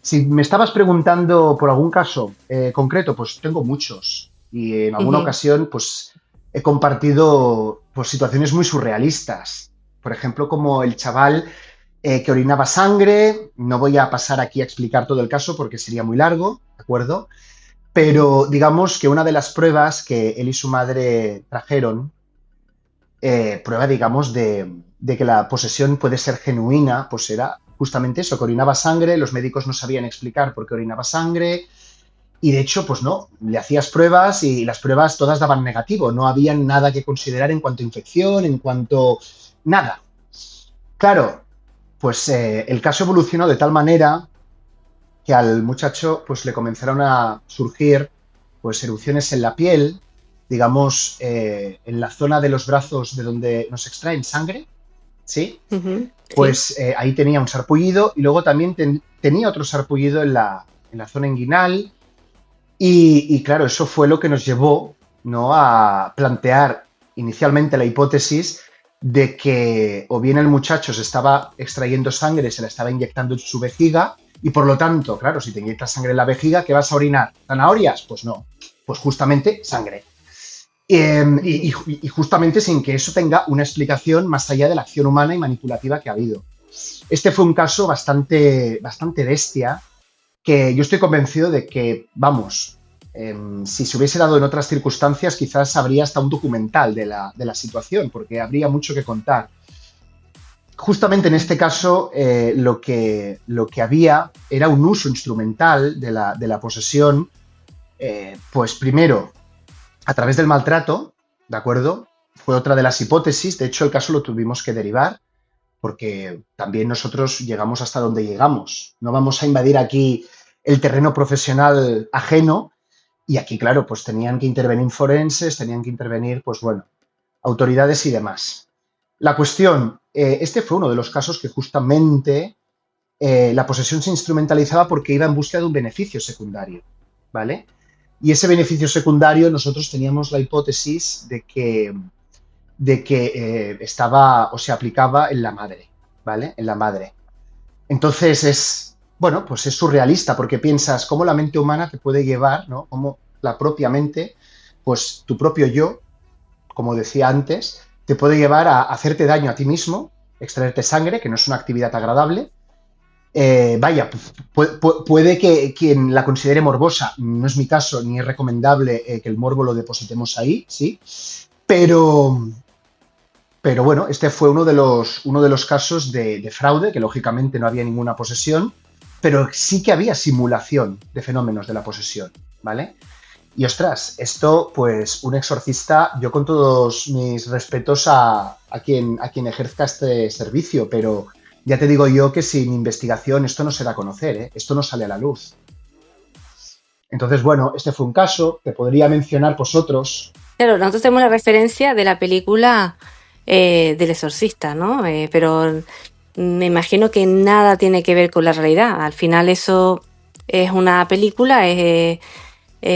Si me estabas preguntando por algún caso concreto, pues tengo muchos. Y en alguna Ujú. ocasión, pues he compartido pues, situaciones muy surrealistas. Por ejemplo, como el chaval que orinaba sangre. No voy a pasar aquí a explicar todo el caso porque sería muy largo, ¿de acuerdo? Pero digamos que una de las pruebas que él y su madre trajeron, prueba, digamos, de que la posesión puede ser genuina, pues era justamente eso, que orinaba sangre, los médicos no sabían explicar por qué orinaba sangre, y de hecho, pues no, le hacías pruebas y las pruebas todas daban negativo, no había nada que considerar en cuanto a infección, en cuanto... nada. Claro, pues el caso evolucionó de tal manera que al muchacho pues le comenzaron a surgir pues erupciones en la piel, digamos, en la zona de los brazos de donde nos extraen sangre, ¿sí? Ujú. Sí. Pues ahí tenía un sarpullido y luego también tenía otro sarpullido en la zona inguinal y claro, eso fue lo que nos llevó, ¿no?, a plantear inicialmente la hipótesis de que o bien el muchacho se estaba extrayendo sangre, se la estaba inyectando en su vejiga y por lo tanto, claro, si te inyectas sangre en la vejiga, ¿qué vas a orinar? ¿Zanahorias? Pues no, pues justamente sangre. Ujú. Y justamente sin que eso tenga una explicación más allá de la acción humana y manipulativa que ha habido. Este fue un caso bastante bestia que yo estoy convencido de que, vamos, si se hubiese dado en otras circunstancias, quizás habría hasta un documental de la situación, porque habría mucho que contar. Justamente en este caso, lo que había era un uso instrumental de la posesión, pues primero, a través del maltrato, ¿de acuerdo? Fue otra de las hipótesis, de hecho el caso lo tuvimos que derivar, porque también nosotros llegamos hasta donde llegamos. No vamos a invadir aquí el terreno profesional ajeno y aquí, claro, pues tenían que intervenir forenses, tenían que intervenir, pues bueno, autoridades y demás. La cuestión, este fue uno de los casos que justamente la posesión se instrumentalizaba porque iba en busca de un beneficio secundario, ¿vale? Y ese beneficio secundario nosotros teníamos la hipótesis de que estaba o se aplicaba en la madre, ¿vale? En la madre. Entonces bueno, pues es surrealista porque piensas cómo la mente humana te puede llevar, ¿no? Cómo la propia mente, pues tu propio yo, como decía antes, te puede llevar a hacerte daño a ti mismo, extraerte sangre, que no es una actividad agradable. Vaya, puede que quien la considere morbosa, no es mi caso, ni es recomendable que el morbo lo depositemos ahí, ¿sí? Pero, pero bueno, este fue uno de los casos de fraude, que lógicamente no había ninguna posesión, pero sí que había simulación de fenómenos de la posesión, ¿vale? Y ostras, esto, pues, un exorcista, yo con todos mis respetos a quien ejerza este servicio, pero ya te digo yo que sin investigación esto no se da a conocer, ¿eh? Esto no sale a la luz. Entonces, bueno, este fue un caso, te podría mencionar pues otros. Claro, nosotros tenemos la referencia de la película del Exorcista, ¿no? Pero me imagino que nada tiene que ver con la realidad. Al final eso es una película, es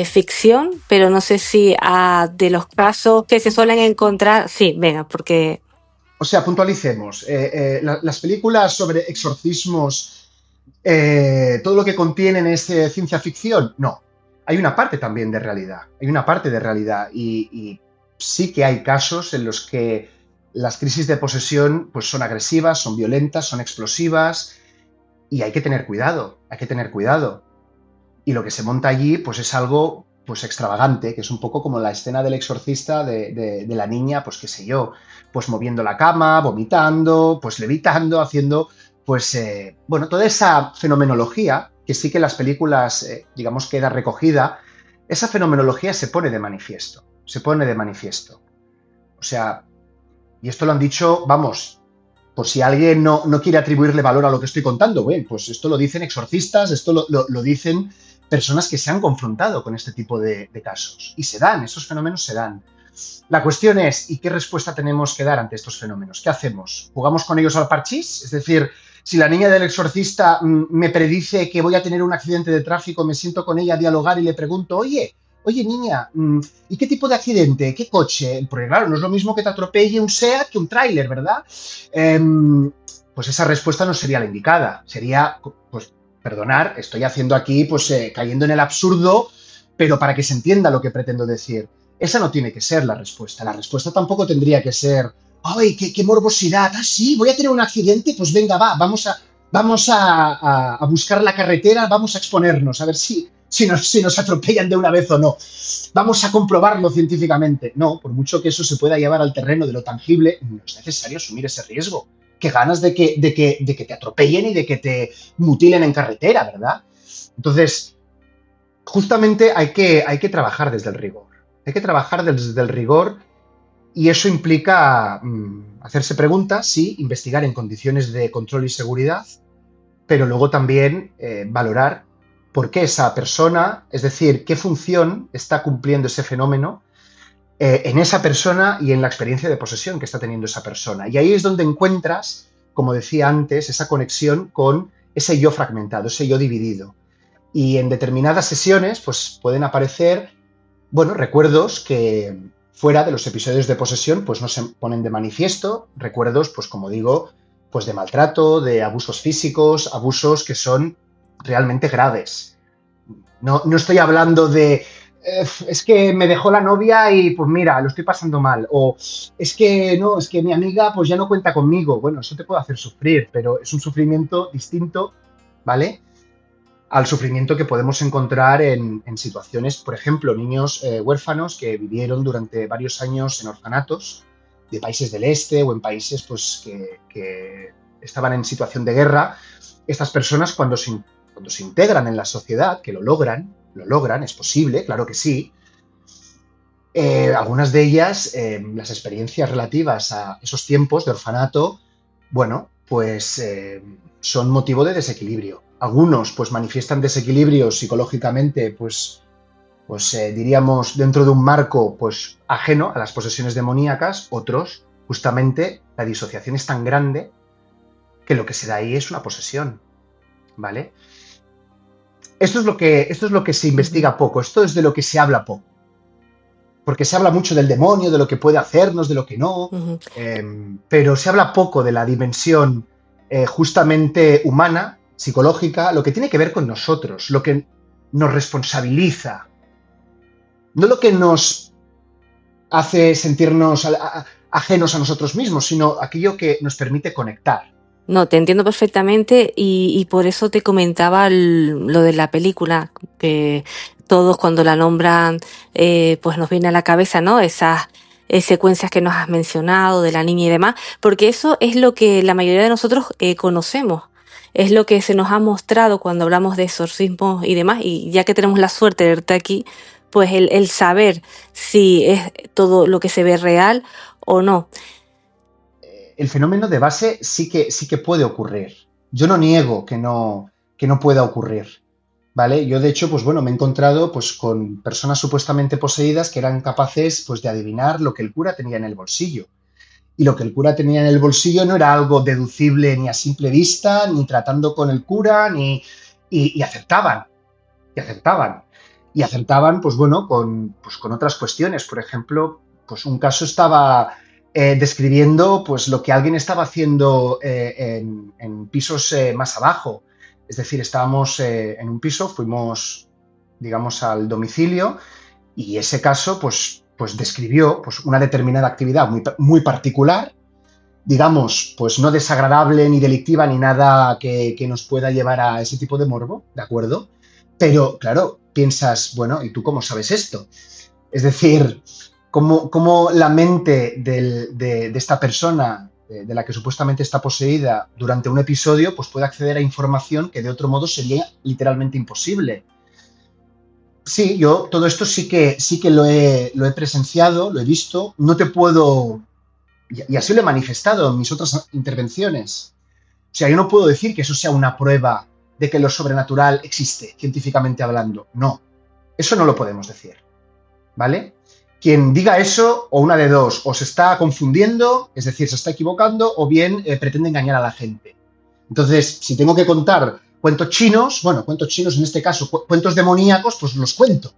ficción, pero no sé si de los casos que se suelen encontrar, sí, venga, porque... O sea, puntualicemos. Las películas sobre exorcismos, todo lo que contienen es ciencia ficción. No, hay una parte también de realidad. Hay una parte de realidad y sí que hay casos en los que las crisis de posesión pues, son agresivas, son violentas, son explosivas y hay que tener cuidado, hay que tener cuidado. Y lo que se monta allí pues es algo pues extravagante, que es un poco como la escena del exorcista de la niña, pues qué sé yo, pues moviendo la cama, vomitando, pues levitando, haciendo, pues, bueno, toda esa fenomenología, que sí que en las películas, digamos, queda recogida, esa fenomenología se pone de manifiesto, se pone de manifiesto. O sea, y esto lo han dicho, vamos, por si alguien no quiere atribuirle valor a lo que estoy contando, bueno, pues esto lo dicen exorcistas, esto lo dicen personas que se han confrontado con este tipo de casos. Y se dan, esos fenómenos se dan. La cuestión es, ¿y qué respuesta tenemos que dar ante estos fenómenos? ¿Qué hacemos? ¿Jugamos con ellos al parchís? Es decir, si la niña del exorcista me predice que voy a tener un accidente de tráfico, me siento con ella a dialogar y le pregunto, oye, oye niña, ¿y qué tipo de accidente? ¿Qué coche? Porque claro, no es lo mismo que te atropelle un SEAT que un tráiler, ¿verdad? Pues esa respuesta no sería la indicada. Sería, pues, perdonar, estoy haciendo aquí, pues, cayendo en el absurdo, pero para que se entienda lo que pretendo decir. Esa no tiene que ser la respuesta. La respuesta tampoco tendría que ser, ¡ay, qué morbosidad! Ah, sí, voy a tener un accidente, pues venga, va, vamos a buscar la carretera, vamos a exponernos, a ver si nos atropellan de una vez o no. Vamos a comprobarlo científicamente. No, por mucho que eso se pueda llevar al terreno de lo tangible, no es necesario asumir ese riesgo. Qué ganas de que te atropellen y de que te mutilen en carretera, ¿verdad? Entonces, justamente hay que trabajar desde el rigor. Hay que trabajar desde el rigor y eso implica hacerse preguntas, sí, investigar en condiciones de control y seguridad, pero luego también valorar por qué esa persona, es decir, qué función está cumpliendo ese fenómeno en esa persona y en la experiencia de posesión que está teniendo esa persona. Y ahí es donde encuentras, como decía antes, esa conexión con ese yo fragmentado, ese yo dividido. Y en determinadas sesiones, pues pueden aparecer, bueno, recuerdos que fuera de los episodios de posesión, pues no se ponen de manifiesto, recuerdos, pues como digo, pues de maltrato, de abusos físicos, abusos que son realmente graves. No estoy hablando de es que me dejó la novia y pues mira, lo estoy pasando mal. O es que no, es que mi amiga pues ya no cuenta conmigo. Bueno, eso te puede hacer sufrir, pero es un sufrimiento distinto, ¿vale? Al sufrimiento que podemos encontrar en situaciones, por ejemplo, niños huérfanos que vivieron durante varios años en orfanatos de países del este o en países pues que estaban en situación de guerra. Estas personas cuando se integran en la sociedad, que lo logran, es posible, claro que sí. Algunas de ellas, las experiencias relativas a esos tiempos de orfanato, bueno, pues son motivo de desequilibrio. Algunos pues manifiestan desequilibrio psicológicamente, pues diríamos dentro de un marco pues ajeno a las posesiones demoníacas. Otros, justamente, la disociación es tan grande que lo que se da ahí es una posesión, ¿vale? Esto es lo que se investiga poco, esto es de lo que se habla poco. Porque se habla mucho del demonio, de lo que puede hacernos, de lo que no, pero se habla poco de la dimensión justamente humana, psicológica, lo que tiene que ver con nosotros, lo que nos responsabiliza, no lo que nos hace sentirnos ajenos a nosotros mismos, sino aquello que nos permite conectar. No, te entiendo perfectamente y por eso te comentaba lo de la película, que todos cuando la nombran pues nos viene a la cabeza, ¿no? Esas secuencias que nos has mencionado de la niña y demás, porque eso es lo que la mayoría de nosotros conocemos, es lo que se nos ha mostrado cuando hablamos de exorcismos y demás, y ya que tenemos la suerte de verte aquí, pues el saber si es todo lo que se ve real o no. El fenómeno de base sí que puede ocurrir. Yo no niego que no pueda ocurrir, ¿vale? Yo, de hecho, pues bueno, me he encontrado pues con personas supuestamente poseídas que eran capaces pues de adivinar lo que el cura tenía en el bolsillo. Y lo que el cura tenía en el bolsillo no era algo deducible ni a simple vista, ni tratando con el cura, y acertaban. Y acertaban, pues bueno, con otras cuestiones. Por ejemplo, pues un caso estaba describiendo pues lo que alguien estaba haciendo en pisos más abajo. Es decir, estábamos en un piso, fuimos, digamos, al domicilio y ese caso pues describió pues una determinada actividad muy particular, digamos, pues no desagradable ni delictiva ni nada que nos pueda llevar a ese tipo de morbo, ¿de acuerdo? Pero, claro, piensas, bueno, ¿y tú cómo sabes esto? Es decir, ¿cómo la mente de esta persona, de la que supuestamente está poseída durante un episodio, pues puede acceder a información que de otro modo sería literalmente imposible? Sí, yo todo esto sí que lo he presenciado, lo he visto, no te puedo, y así lo he manifestado en mis otras intervenciones. O sea, yo no puedo decir que eso sea una prueba de que lo sobrenatural existe, científicamente hablando. No, eso no lo podemos decir, ¿vale? Quien diga eso, o una de dos, o se está confundiendo, es decir, se está equivocando, o bien pretende engañar a la gente. Entonces, si tengo que contar cuentos chinos en este caso, cuentos demoníacos, pues los cuento.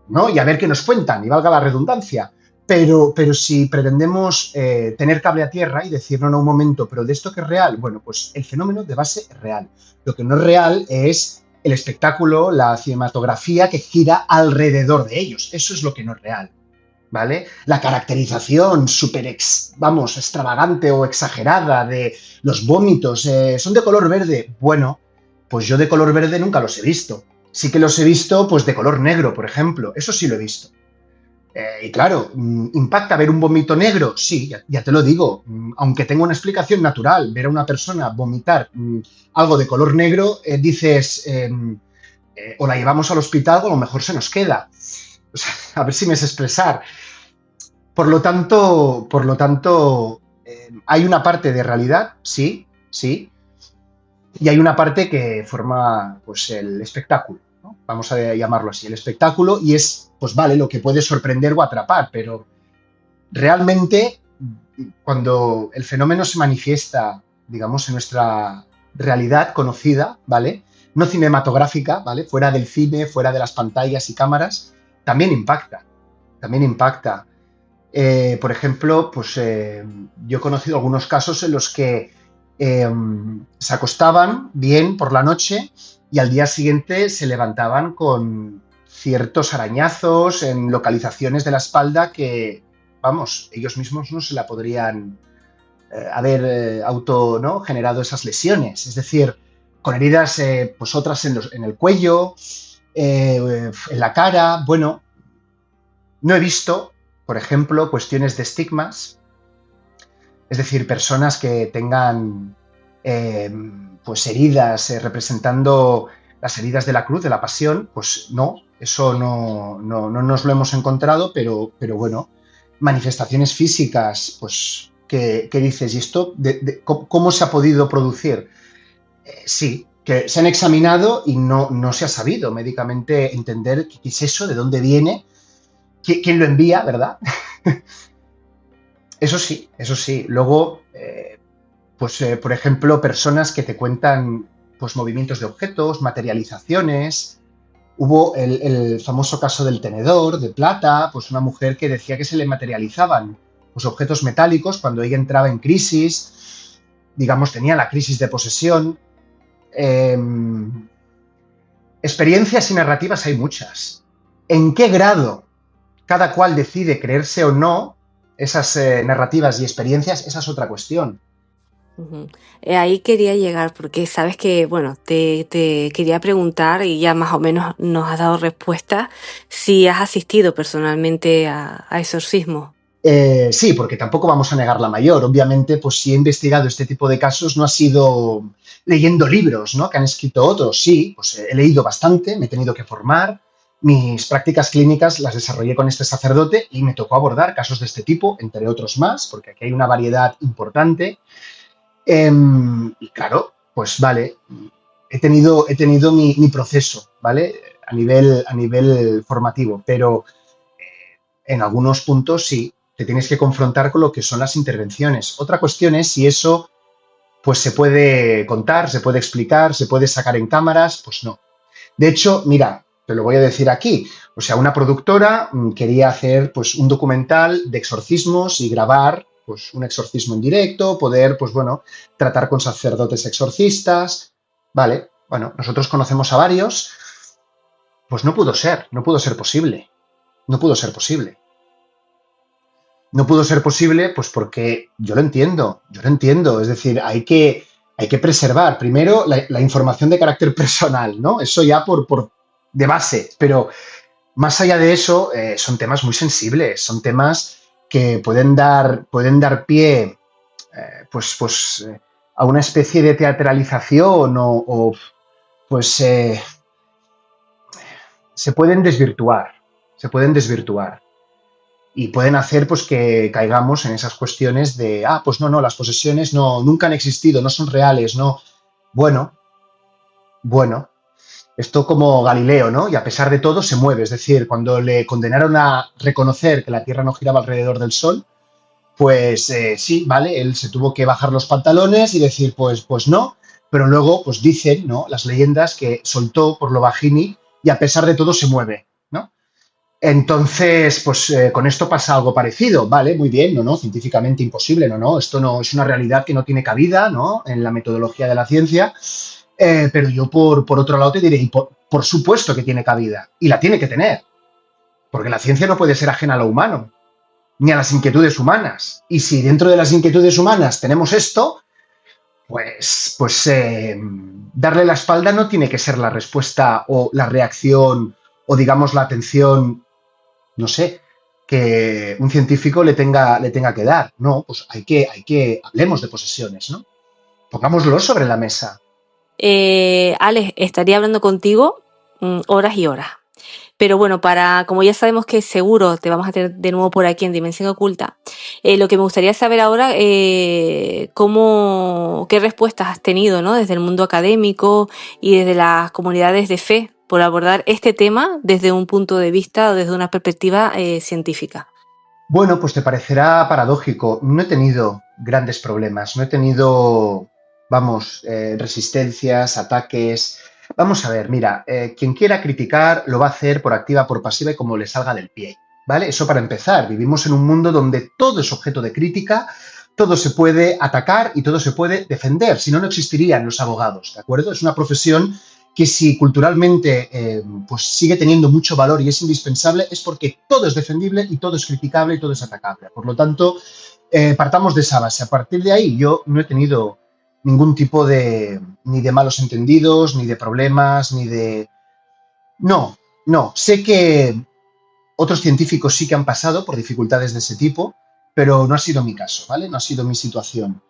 ¿no? Y a ver qué nos cuentan, y valga la redundancia. Pero si pretendemos tener cable a tierra y decir, no, un momento, pero ¿de esto qué es real? Bueno, pues el fenómeno de base es real. Lo que no es real es el espectáculo, la cinematografía que gira alrededor de ellos. Eso es lo que no es real, ¿vale? La caracterización súper, extravagante o exagerada de los vómitos, son de color verde. Bueno, pues yo de color verde nunca los he visto. Sí que los he visto, pues de color negro, por ejemplo. Eso sí lo he visto. Y claro, ¿impacta ver un vómito negro? Sí, ya te lo digo. Aunque tenga una explicación natural, ver a una persona vomitar algo de color negro, dices, o la llevamos al hospital o a lo mejor se nos queda. O sea, a ver si me sé expresar. Por lo tanto, hay una parte de realidad, sí, y hay una parte que forma, pues, el espectáculo, ¿no? Vamos a llamarlo así, el espectáculo, y es, pues vale, lo que puede sorprender o atrapar, pero realmente cuando el fenómeno se manifiesta, digamos, en nuestra realidad conocida, ¿vale? No cinematográfica, ¿vale? Fuera del cine, fuera de las pantallas y cámaras, también impacta. Por ejemplo, pues yo he conocido algunos casos en los que se acostaban bien por la noche y al día siguiente se levantaban con ciertos arañazos en localizaciones de la espalda que, vamos, ellos mismos no se la podrían haber ¿no? generado esas lesiones. Es decir, con heridas, pues otras en el cuello, en la cara. Bueno, no he visto, por ejemplo, cuestiones de estigmas, es decir, personas que tengan pues heridas representando las heridas de la cruz, de la pasión. Pues no, eso no nos lo hemos encontrado, pero bueno, manifestaciones físicas, pues, ¿qué dices? ¿Y esto cómo se ha podido producir? Sí, que se han examinado y no se ha sabido médicamente entender qué es eso, de dónde viene, quién lo envía, ¿verdad? Eso sí. Luego, por ejemplo, personas que te cuentan, pues, movimientos de objetos, materializaciones. Hubo el famoso caso del tenedor de plata, pues una mujer que decía que se le materializaban, pues, objetos metálicos cuando ella entraba en crisis, digamos, tenía la crisis de posesión. Experiencias y narrativas hay muchas. ¿En qué grado cada cual decide creerse o no esas narrativas y experiencias? Esa es otra cuestión. Ahí quería llegar porque sabes que, bueno, te quería preguntar y ya más o menos nos has dado respuesta si has asistido personalmente a exorcismo. Sí, porque tampoco vamos a negar la mayor. Obviamente, pues si he investigado este tipo de casos no ha sido leyendo libros, ¿no? Que han escrito otros. Sí, pues he leído bastante, me he tenido que formar. Mis prácticas clínicas las desarrollé con este sacerdote y me tocó abordar casos de este tipo, entre otros más, porque aquí hay una variedad importante. Y claro, pues vale, he tenido mi proceso, ¿vale? A nivel formativo, pero en algunos puntos sí, te tienes que confrontar con lo que son las intervenciones. Otra cuestión es si eso, pues, se puede contar, se puede explicar, se puede sacar en cámaras. Pues no. De hecho, mira, te lo voy a decir aquí. O sea, una productora quería hacer, pues, un documental de exorcismos y grabar, pues, un exorcismo en directo, poder, pues bueno, tratar con sacerdotes exorcistas. Vale, bueno, nosotros conocemos a varios. Pues no pudo ser posible. No pudo ser posible, pues porque yo lo entiendo. Es decir, hay que preservar primero la información de carácter personal, ¿no? Eso ya por de base, pero más allá de eso, son temas muy sensibles, son temas que pueden dar pie a una especie de teatralización o se pueden desvirtuar y pueden hacer, pues, que caigamos en esas cuestiones de, pues no, las posesiones nunca han existido, no son reales, no. Bueno, esto como Galileo, ¿no? Y a pesar de todo se mueve. Es decir, cuando le condenaron a reconocer que la Tierra no giraba alrededor del Sol, pues sí, vale, él se tuvo que bajar los pantalones y decir, pues no, pero luego, pues dicen, ¿no? Las leyendas que soltó por lo bajini y a pesar de todo se mueve, ¿no? Entonces, pues con esto pasa algo parecido, ¿vale? Muy bien, no, científicamente imposible, esto no es una realidad que no tiene cabida, ¿no? En la metodología de la ciencia, pero yo por otro lado te diré, y por supuesto que tiene cabida, y la tiene que tener, porque la ciencia no puede ser ajena a lo humano, ni a las inquietudes humanas, y si dentro de las inquietudes humanas tenemos esto, pues darle la espalda no tiene que ser la respuesta o la reacción o digamos la atención, no sé, que un científico le tenga que dar. No, pues hablemos de posesiones, ¿no? Pongámoslo sobre la mesa. Alex, estaría hablando contigo horas y horas. Pero bueno, como ya sabemos que seguro te vamos a tener de nuevo por aquí en Dimensión Oculta, lo que me gustaría saber ahora, qué respuestas has tenido, ¿no? Desde el mundo académico y desde las comunidades de fe por abordar este tema desde un punto de vista o desde una perspectiva científica. Bueno, pues te parecerá paradójico. No he tenido grandes problemas, no he tenido, resistencias, ataques. Vamos a ver, mira, quien quiera criticar lo va a hacer por activa, por pasiva y como le salga del pie, ¿vale? Eso para empezar. Vivimos en un mundo donde todo es objeto de crítica, todo se puede atacar y todo se puede defender. Si no, no existirían los abogados, ¿de acuerdo? Es una profesión que si culturalmente pues sigue teniendo mucho valor y es indispensable, es porque todo es defendible y todo es criticable y todo es atacable. Por lo tanto, partamos de esa base. A partir de ahí, yo no he tenido ningún tipo ni de malos entendidos, ni de problemas, ni de... No. Sé que otros científicos sí que han pasado por dificultades de ese tipo, pero no ha sido mi caso, ¿vale? No ha sido mi situación.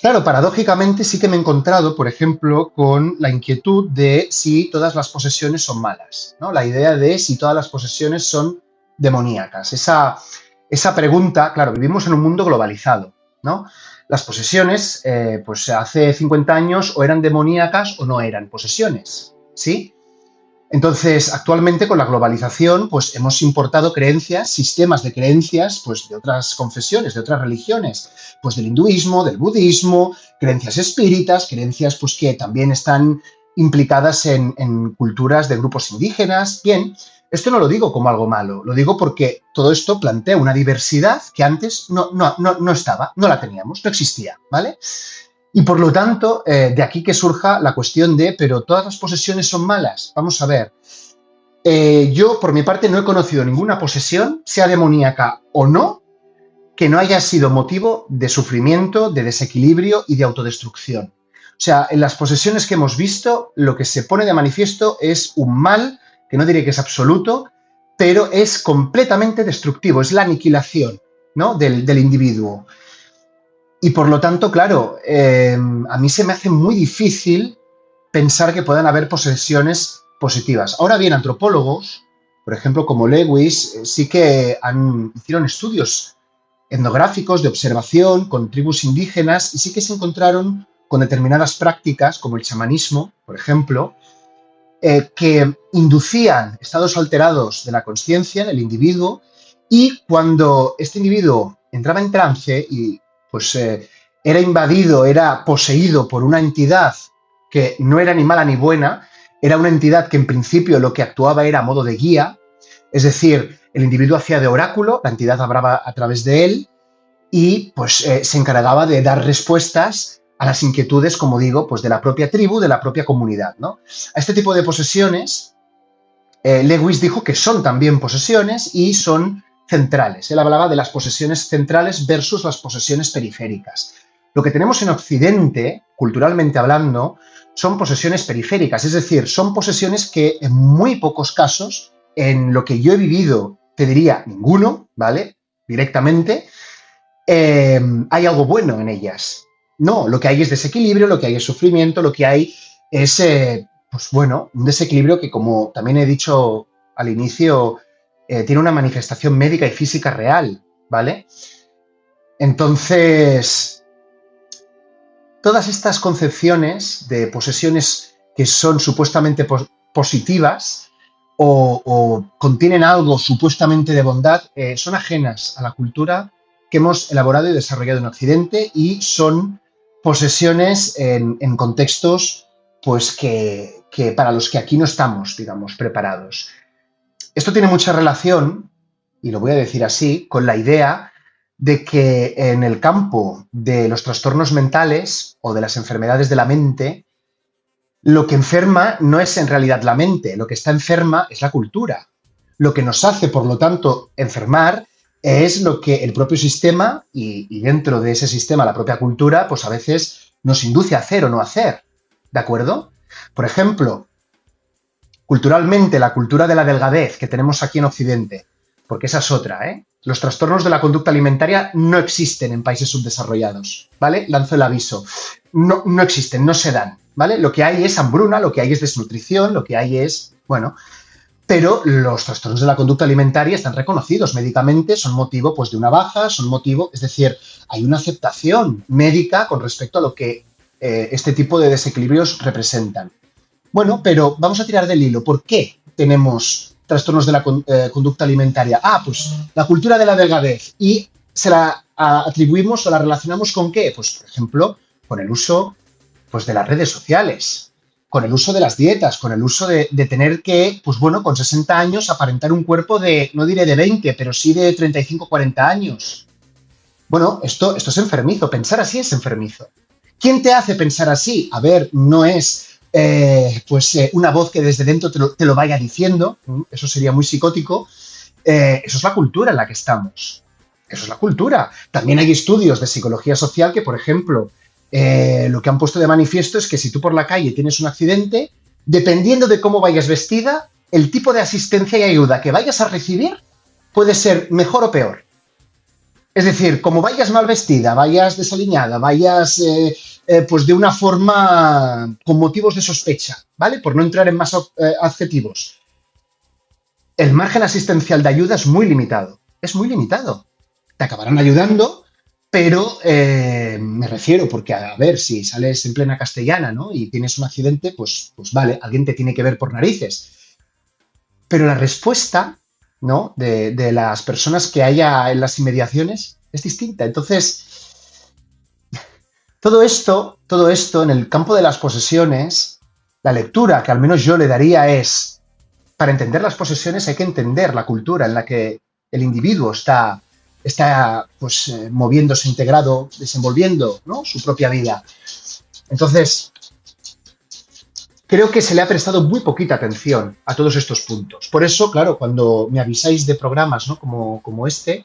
Claro, paradójicamente sí que me he encontrado, por ejemplo, con la inquietud de si todas las posesiones son malas, ¿no? La idea de si todas las posesiones son demoníacas. Esa pregunta, claro, vivimos en un mundo globalizado, ¿no? Las posesiones, pues hace 50 años o eran demoníacas o no eran posesiones, ¿sí? Entonces, actualmente con la globalización, pues hemos importado creencias, sistemas de creencias, pues de otras confesiones, de otras religiones, pues del hinduismo, del budismo, creencias espíritas, creencias pues que también están implicadas en culturas de grupos indígenas. Bien, esto no lo digo como algo malo, lo digo porque todo esto plantea una diversidad que antes no estaba, no la teníamos, no existía, ¿vale? Y por lo tanto, de aquí que surja la cuestión de, ¿pero todas las posesiones son malas? Vamos a ver. Yo, por mi parte, no he conocido ninguna posesión, sea demoníaca o no, que no haya sido motivo de sufrimiento, de desequilibrio y de autodestrucción. O sea, en las posesiones que hemos visto, lo que se pone de manifiesto es un mal, que no diré que es absoluto, pero es completamente destructivo, es la aniquilación, ¿no? del individuo. Y por lo tanto, claro, a mí se me hace muy difícil pensar que puedan haber posesiones positivas. Ahora bien, antropólogos, por ejemplo, como Lewis, sí que hicieron estudios etnográficos de observación con tribus indígenas y sí que se encontraron con determinadas prácticas, como el chamanismo, por ejemplo, que inducían estados alterados de la consciencia en el individuo y cuando este individuo entraba en trance y pues era invadido, era poseído por una entidad que no era ni mala ni buena, era una entidad que en principio lo que actuaba era a modo de guía, es decir, el individuo hacía de oráculo, la entidad hablaba a través de él y pues se encargaba de dar respuestas a las inquietudes, como digo, pues de la propia tribu, de la propia comunidad, ¿no? A este tipo de posesiones, Lewis dijo que son también posesiones y son centrales. Él hablaba de las posesiones centrales versus las posesiones periféricas. Lo que tenemos en Occidente, culturalmente hablando, son posesiones periféricas, es decir, son posesiones que en muy pocos casos, en lo que yo he vivido, te diría ninguno, ¿vale? Directamente, hay algo bueno en ellas. No, lo que hay es desequilibrio, lo que hay es sufrimiento, lo que hay es, pues bueno, un desequilibrio que, como también he dicho al inicio, tiene una manifestación médica y física real, ¿vale? Entonces, todas estas concepciones de posesiones que son supuestamente positivas o contienen algo supuestamente de bondad, son ajenas a la cultura que hemos elaborado y desarrollado en Occidente y son posesiones en contextos pues que para los que aquí no estamos, digamos, preparados. Esto tiene mucha relación, y lo voy a decir así, con la idea de que en el campo de los trastornos mentales o de las enfermedades de la mente, lo que enferma no es en realidad la mente, lo que está enferma es la cultura. Lo que nos hace, por lo tanto, enfermar es lo que el propio sistema y dentro de ese sistema la propia cultura, pues a veces nos induce a hacer o no hacer, ¿de acuerdo? Por ejemplo, culturalmente, la cultura de la delgadez que tenemos aquí en Occidente, porque esa es otra, ¿eh? Los trastornos de la conducta alimentaria no existen en países subdesarrollados, ¿vale? Lanzo el aviso. No existen, no se dan, ¿vale? Lo que hay es hambruna, lo que hay es desnutrición, lo que hay es, bueno, pero los trastornos de la conducta alimentaria están reconocidos médicamente, son motivo pues de una baja, son motivo, es decir, hay una aceptación médica con respecto a lo que este tipo de desequilibrios representan. Bueno, pero vamos a tirar del hilo. ¿Por qué tenemos trastornos de la conducta alimentaria? Pues la cultura de la delgadez. ¿Y se la atribuimos o la relacionamos con qué? Pues, por ejemplo, con el uso pues, de las redes sociales, con el uso de las dietas, con el uso de tener que, pues bueno, con 60 años aparentar un cuerpo de, no diré de 20, pero sí de 35, 40 años. Bueno, esto es enfermizo. Pensar así es enfermizo. ¿Quién te hace pensar así? A ver, no es una voz que desde dentro te lo vaya diciendo, eso sería muy psicótico. Eso es la cultura en la que estamos. Eso es la cultura. También hay estudios de psicología social que, por ejemplo, lo que han puesto de manifiesto es que si tú por la calle tienes un accidente, dependiendo de cómo vayas vestida, el tipo de asistencia y ayuda que vayas a recibir puede ser mejor o peor. Es decir, como vayas mal vestida, vayas desaliñada, vayas pues de una forma con motivos de sospecha, ¿vale? Por no entrar en más adjetivos. El margen asistencial de ayuda es muy limitado. Es muy limitado. Te acabarán ayudando, pero me refiero porque, a ver, si sales en plena Castellana, ¿no? Y tienes un accidente, pues vale, alguien te tiene que ver por narices. Pero la respuesta, ¿no? de las personas que haya en las inmediaciones es distinta. Entonces, todo esto en el campo de las posesiones, la lectura que al menos yo le daría es, para entender las posesiones hay que entender la cultura en la que el individuo está pues, moviéndose, integrado, desenvolviendo, ¿no? Su propia vida. Entonces, creo que se le ha prestado muy poquita atención a todos estos puntos. Por eso, claro, cuando me avisáis de programas, ¿no? como este,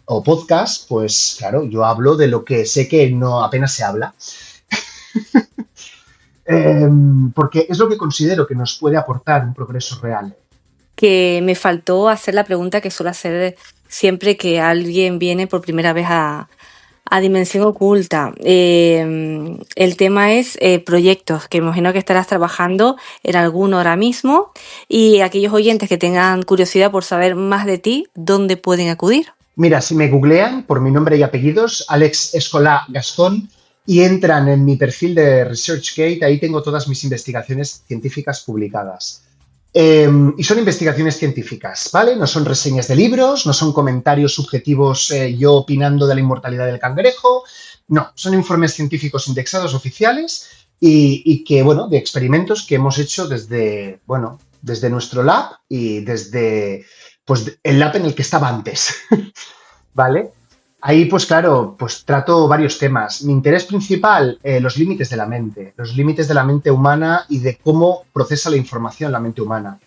o podcast, pues claro, yo hablo de lo que sé que no apenas se habla. Porque es lo que considero que nos puede aportar un progreso real. Que me faltó hacer la pregunta que suelo hacer siempre que alguien viene por primera vez a Dimensión Oculta. El tema es proyectos, que imagino que estarás trabajando en alguno ahora mismo, y aquellos oyentes que tengan curiosidad por saber más de ti, ¿dónde pueden acudir? Mira, si me googlean por mi nombre y apellidos, Alex Escolà Gascón, y entran en mi perfil de ResearchGate, ahí tengo todas mis investigaciones científicas publicadas. Y son investigaciones científicas, ¿vale? No son reseñas de libros, no son comentarios subjetivos yo opinando de la inmortalidad del cangrejo, no, son informes científicos indexados oficiales y que, bueno, de experimentos que hemos hecho desde nuestro lab y desde pues, el lab en el que estaba antes, ¿vale? Ahí, pues claro, pues trato varios temas. Mi interés principal, los límites de la mente humana y de cómo procesa la información la mente humana.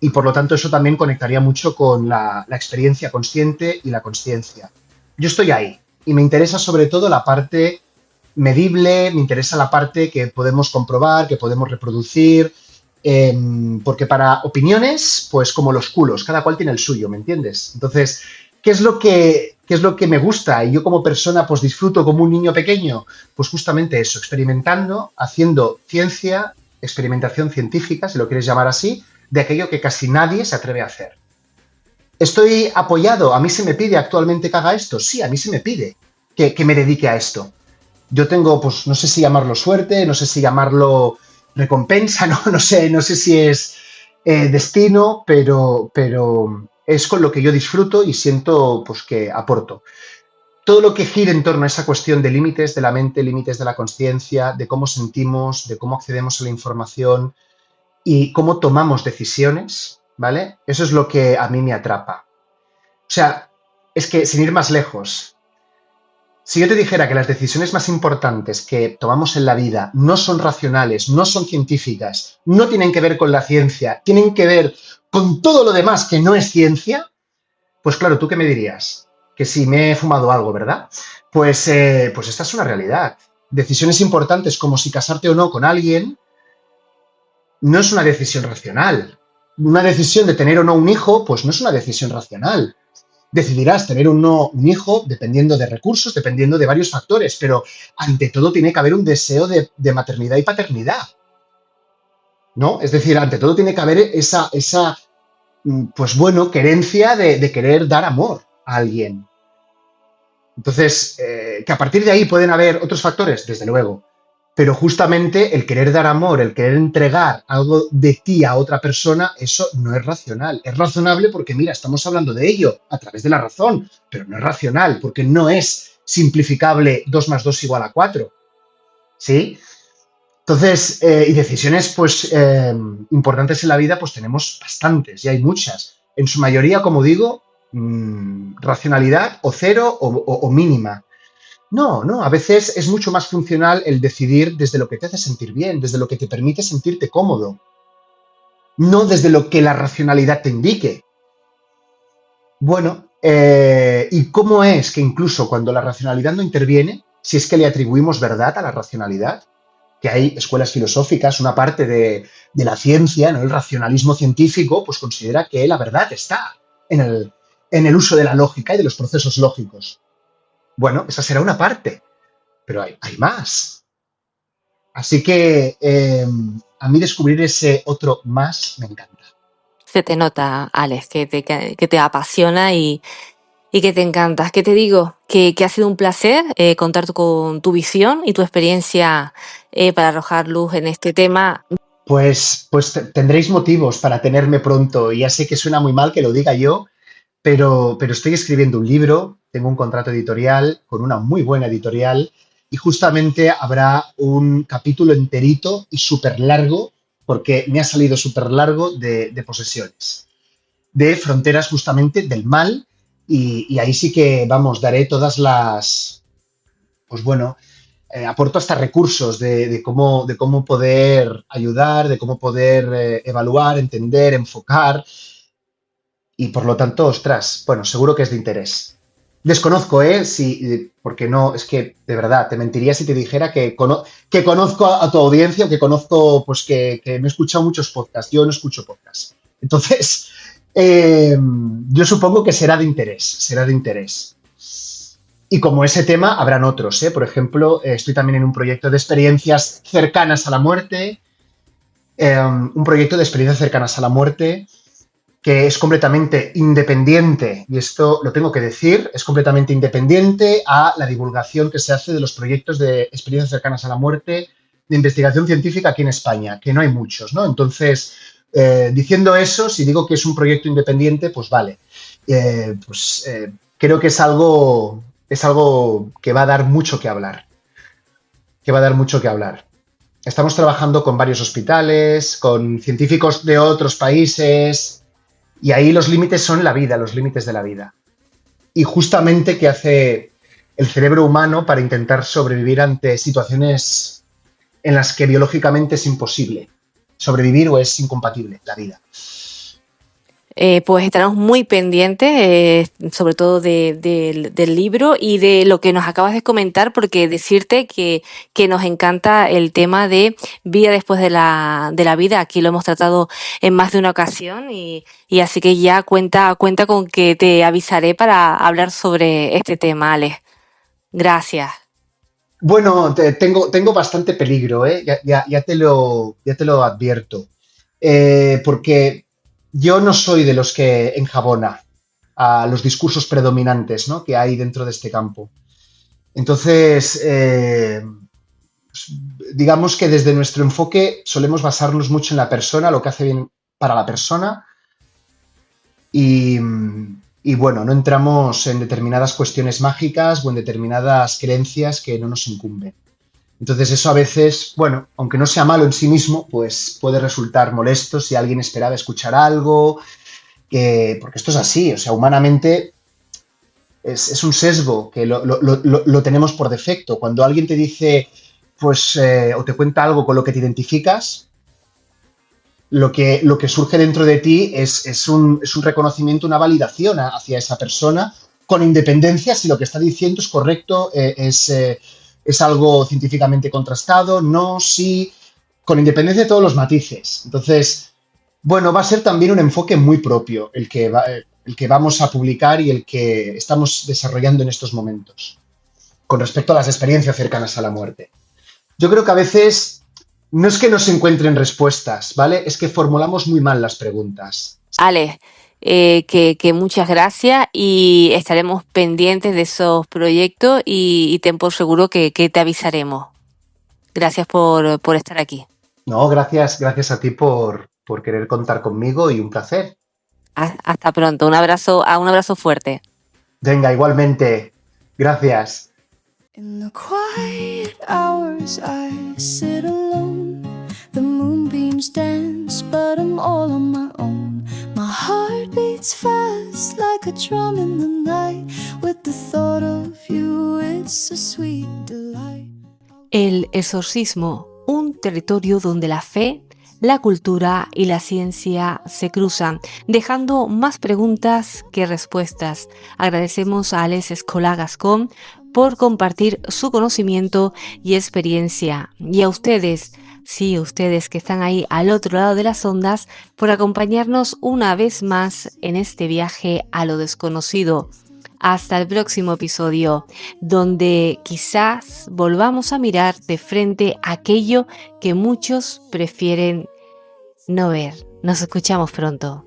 Y por lo tanto eso también conectaría mucho con la experiencia consciente y la consciencia. Yo estoy ahí y me interesa sobre todo la parte medible, me interesa la parte que podemos comprobar, que podemos reproducir, porque para opiniones, pues como los culos, cada cual tiene el suyo, ¿me entiendes? Entonces, ¿qué es lo que me gusta? Y yo como persona pues disfruto como un niño pequeño. Pues justamente eso, experimentando, haciendo ciencia, experimentación científica, si lo quieres llamar así, de aquello que casi nadie se atreve a hacer. ¿Estoy apoyado? ¿A mí se me pide actualmente que haga esto? Sí, a mí se me pide que me dedique a esto. Yo tengo, pues no sé si llamarlo suerte, no sé si llamarlo recompensa, no sé si es destino, pero es con lo que yo disfruto y siento pues, que aporto. Todo lo que gire en torno a esa cuestión de límites de la mente, límites de la consciencia, de cómo sentimos, de cómo accedemos a la información y cómo tomamos decisiones, ¿vale? Eso es lo que a mí me atrapa. O sea, es que sin ir más lejos, si yo te dijera que las decisiones más importantes que tomamos en la vida no son racionales, no son científicas, no tienen que ver con la ciencia, tienen que ver con todo lo demás que no es ciencia, pues claro, ¿tú qué me dirías? Que si me he fumado algo, ¿verdad? Pues esta es una realidad. Decisiones importantes como si casarte o no con alguien no es una decisión racional. Una decisión de tener o no un hijo, pues no es una decisión racional. Decidirás tener o no un hijo dependiendo de recursos, dependiendo de varios factores, pero ante todo tiene que haber un deseo de maternidad y paternidad, ¿no? Es decir, ante todo tiene que haber esa pues bueno, querencia de querer dar amor a alguien. Entonces, que a partir de ahí pueden haber otros factores, desde luego, pero justamente el querer dar amor, el querer entregar algo de ti a otra persona, eso no es racional. Es razonable porque, mira, estamos hablando de ello a través de la razón, pero no es racional porque no es simplificable 2 más 2 igual a 4, ¿sí? Entonces, y decisiones pues importantes en la vida pues tenemos bastantes y hay muchas. En su mayoría, como digo, racionalidad o cero o mínima. No, a veces es mucho más funcional el decidir desde lo que te hace sentir bien, desde lo que te permite sentirte cómodo, no desde lo que la racionalidad te indique. Bueno, ¿y cómo es que incluso cuando la racionalidad no interviene, si es que le atribuimos verdad a la racionalidad? Que hay escuelas filosóficas, una parte de la ciencia, ¿no? El racionalismo científico, pues considera que la verdad está en el uso de la lógica y de los procesos lógicos. Bueno, esa será una parte, pero hay más. Así que a mí descubrir ese otro más me encanta. Se te nota, Alex, que te apasiona y que te encanta. ¿Qué te digo? Que ha sido un placer contar con tu visión y tu experiencia para arrojar luz en este tema. Pues tendréis motivos para tenerme pronto. Ya sé que suena muy mal que lo diga yo, pero estoy escribiendo un libro, tengo un contrato editorial con una muy buena editorial y justamente habrá un capítulo enterito y súper largo, porque me ha salido súper largo, de posesiones, de fronteras justamente del mal y ahí sí que, vamos, daré todas las, pues bueno, aporto hasta recursos de cómo poder ayudar, de cómo poder evaluar, entender, enfocar. Y por lo tanto, ostras, bueno, seguro que es de interés. Desconozco, porque no, es que de verdad, te mentiría si te dijera que conozco a tu audiencia o que conozco, pues que me he escuchado muchos podcasts. Yo no escucho podcasts. Entonces, yo supongo que será de interés. Y como ese tema, habrán otros, Por ejemplo, estoy también en un proyecto de experiencias cercanas a la muerte, que es completamente independiente, y esto lo tengo que decir, es completamente independiente a la divulgación que se hace de los proyectos de experiencias cercanas a la muerte de investigación científica aquí en España, que no hay muchos, ¿no? Entonces, diciendo eso, si digo que es un proyecto independiente, pues vale. Creo que es algo que va a dar mucho que hablar. Estamos trabajando con varios hospitales, con científicos de otros países. Y ahí los límites son la vida, los límites de la vida. Y justamente qué hace el cerebro humano para intentar sobrevivir ante situaciones en las que biológicamente es imposible sobrevivir o es incompatible la vida. Pues estaremos muy pendientes, sobre todo del libro y de lo que nos acabas de comentar, porque decirte que nos encanta el tema de vida después de la vida. Aquí lo hemos tratado en más de una ocasión y así que ya cuenta con que te avisaré para hablar sobre este tema, Alex. Gracias. Bueno, tengo bastante peligro, ya te lo advierto, porque yo no soy de los que enjabona a los discursos predominantes, ¿no?, que hay dentro de este campo. Entonces, digamos que desde nuestro enfoque solemos basarnos mucho en la persona, lo que hace bien para la persona y bueno, no entramos en determinadas cuestiones mágicas o en determinadas creencias que no nos incumben. Entonces eso a veces, bueno, aunque no sea malo en sí mismo, pues puede resultar molesto si alguien esperaba escuchar algo, porque esto es así, o sea, humanamente es un sesgo que lo tenemos por defecto. Cuando alguien te dice, pues, o te cuenta algo con lo que te identificas, lo que surge dentro de ti es un reconocimiento, una validación hacia esa persona, con independencia si lo que está diciendo es correcto, es algo científicamente contrastado, no, sí, con independencia de todos los matices. Entonces, bueno, va a ser también un enfoque muy propio el que vamos a publicar y el que estamos desarrollando en estos momentos, con respecto a las experiencias cercanas a la muerte. Yo creo que a veces no es que no se encuentren respuestas, ¿vale? Es que formulamos muy mal las preguntas. Ale, que muchas gracias y estaremos pendientes de esos proyectos y ten por seguro que te avisaremos. Gracias por estar aquí. No, gracias a ti por querer contar conmigo y un placer. Hasta pronto. Un abrazo fuerte. Venga, igualmente. Gracias. In the quiet hours I sit alone. The moonbeams dance, but I'm all on my own. My heart beats fast like a drum in the night. With the thought of you, it's a sweet delight. El exorcismo, un territorio donde la fe, la cultura y la ciencia se cruzan, dejando más preguntas que respuestas. Agradecemos a Alex Escola Gascón por compartir su conocimiento y experiencia. Y a ustedes, sí, ustedes que están ahí al otro lado de las ondas, por acompañarnos una vez más en este viaje a lo desconocido. Hasta el próximo episodio, donde quizás volvamos a mirar de frente aquello que muchos prefieren no ver. Nos escuchamos pronto.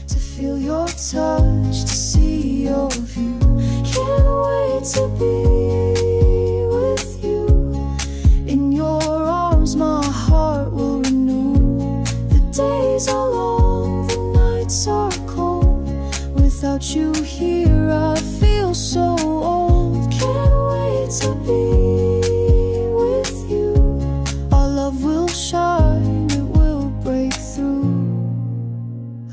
To feel your touch, to see your view. Can't wait to be with you. In your arms my heart will renew. The days are long, the nights are cold. Without you here I feel so old. Can't wait to be with you. Our love will shine, it will break through.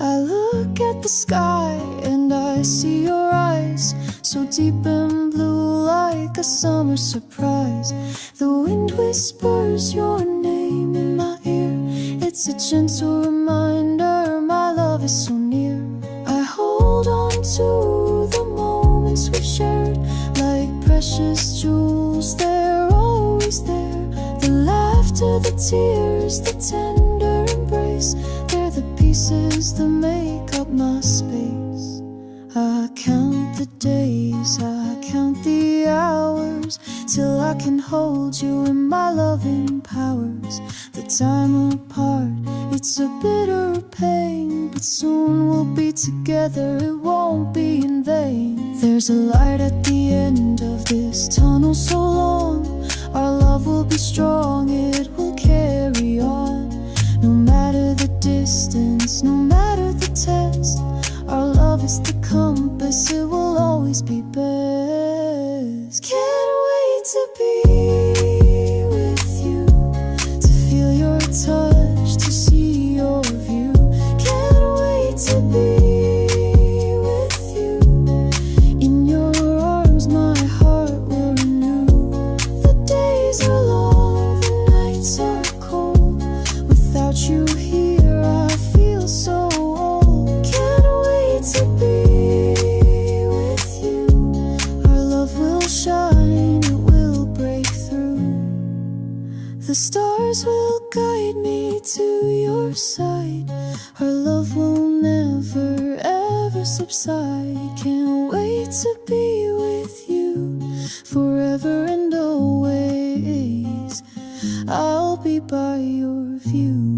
I look at the sky and I see your eyes, so deep and blue like a summer surprise. The wind whispers your name in my ear. It's a gentle reminder my love is so near. I hold on to the moments we've shared like precious jewels, they're always there. The laughter, the tears, the tender embrace, they're the pieces that make up my space. I count the days, I count the hours, till I can hold you in my loving powers. The time apart, it's a bitter pain, but soon we'll be together, it won't be in vain. There's a light at the end of this tunnel so long. Our love will be strong, it will carry on. No matter the distance, no matter the test, our love is the compass, it will always be best. Can't wait to be with you, to feel your touch, to see your view. Can't wait to be with you. In your arms my heart will renew. The days are long, the nights are cold. Without you here I feel so old. Can't wait to be with you. Our love will shine, it will break through. The stars will guide me to your side. Our love will never ever subside. Can't wait to be with you forever and always. I'll be by your view.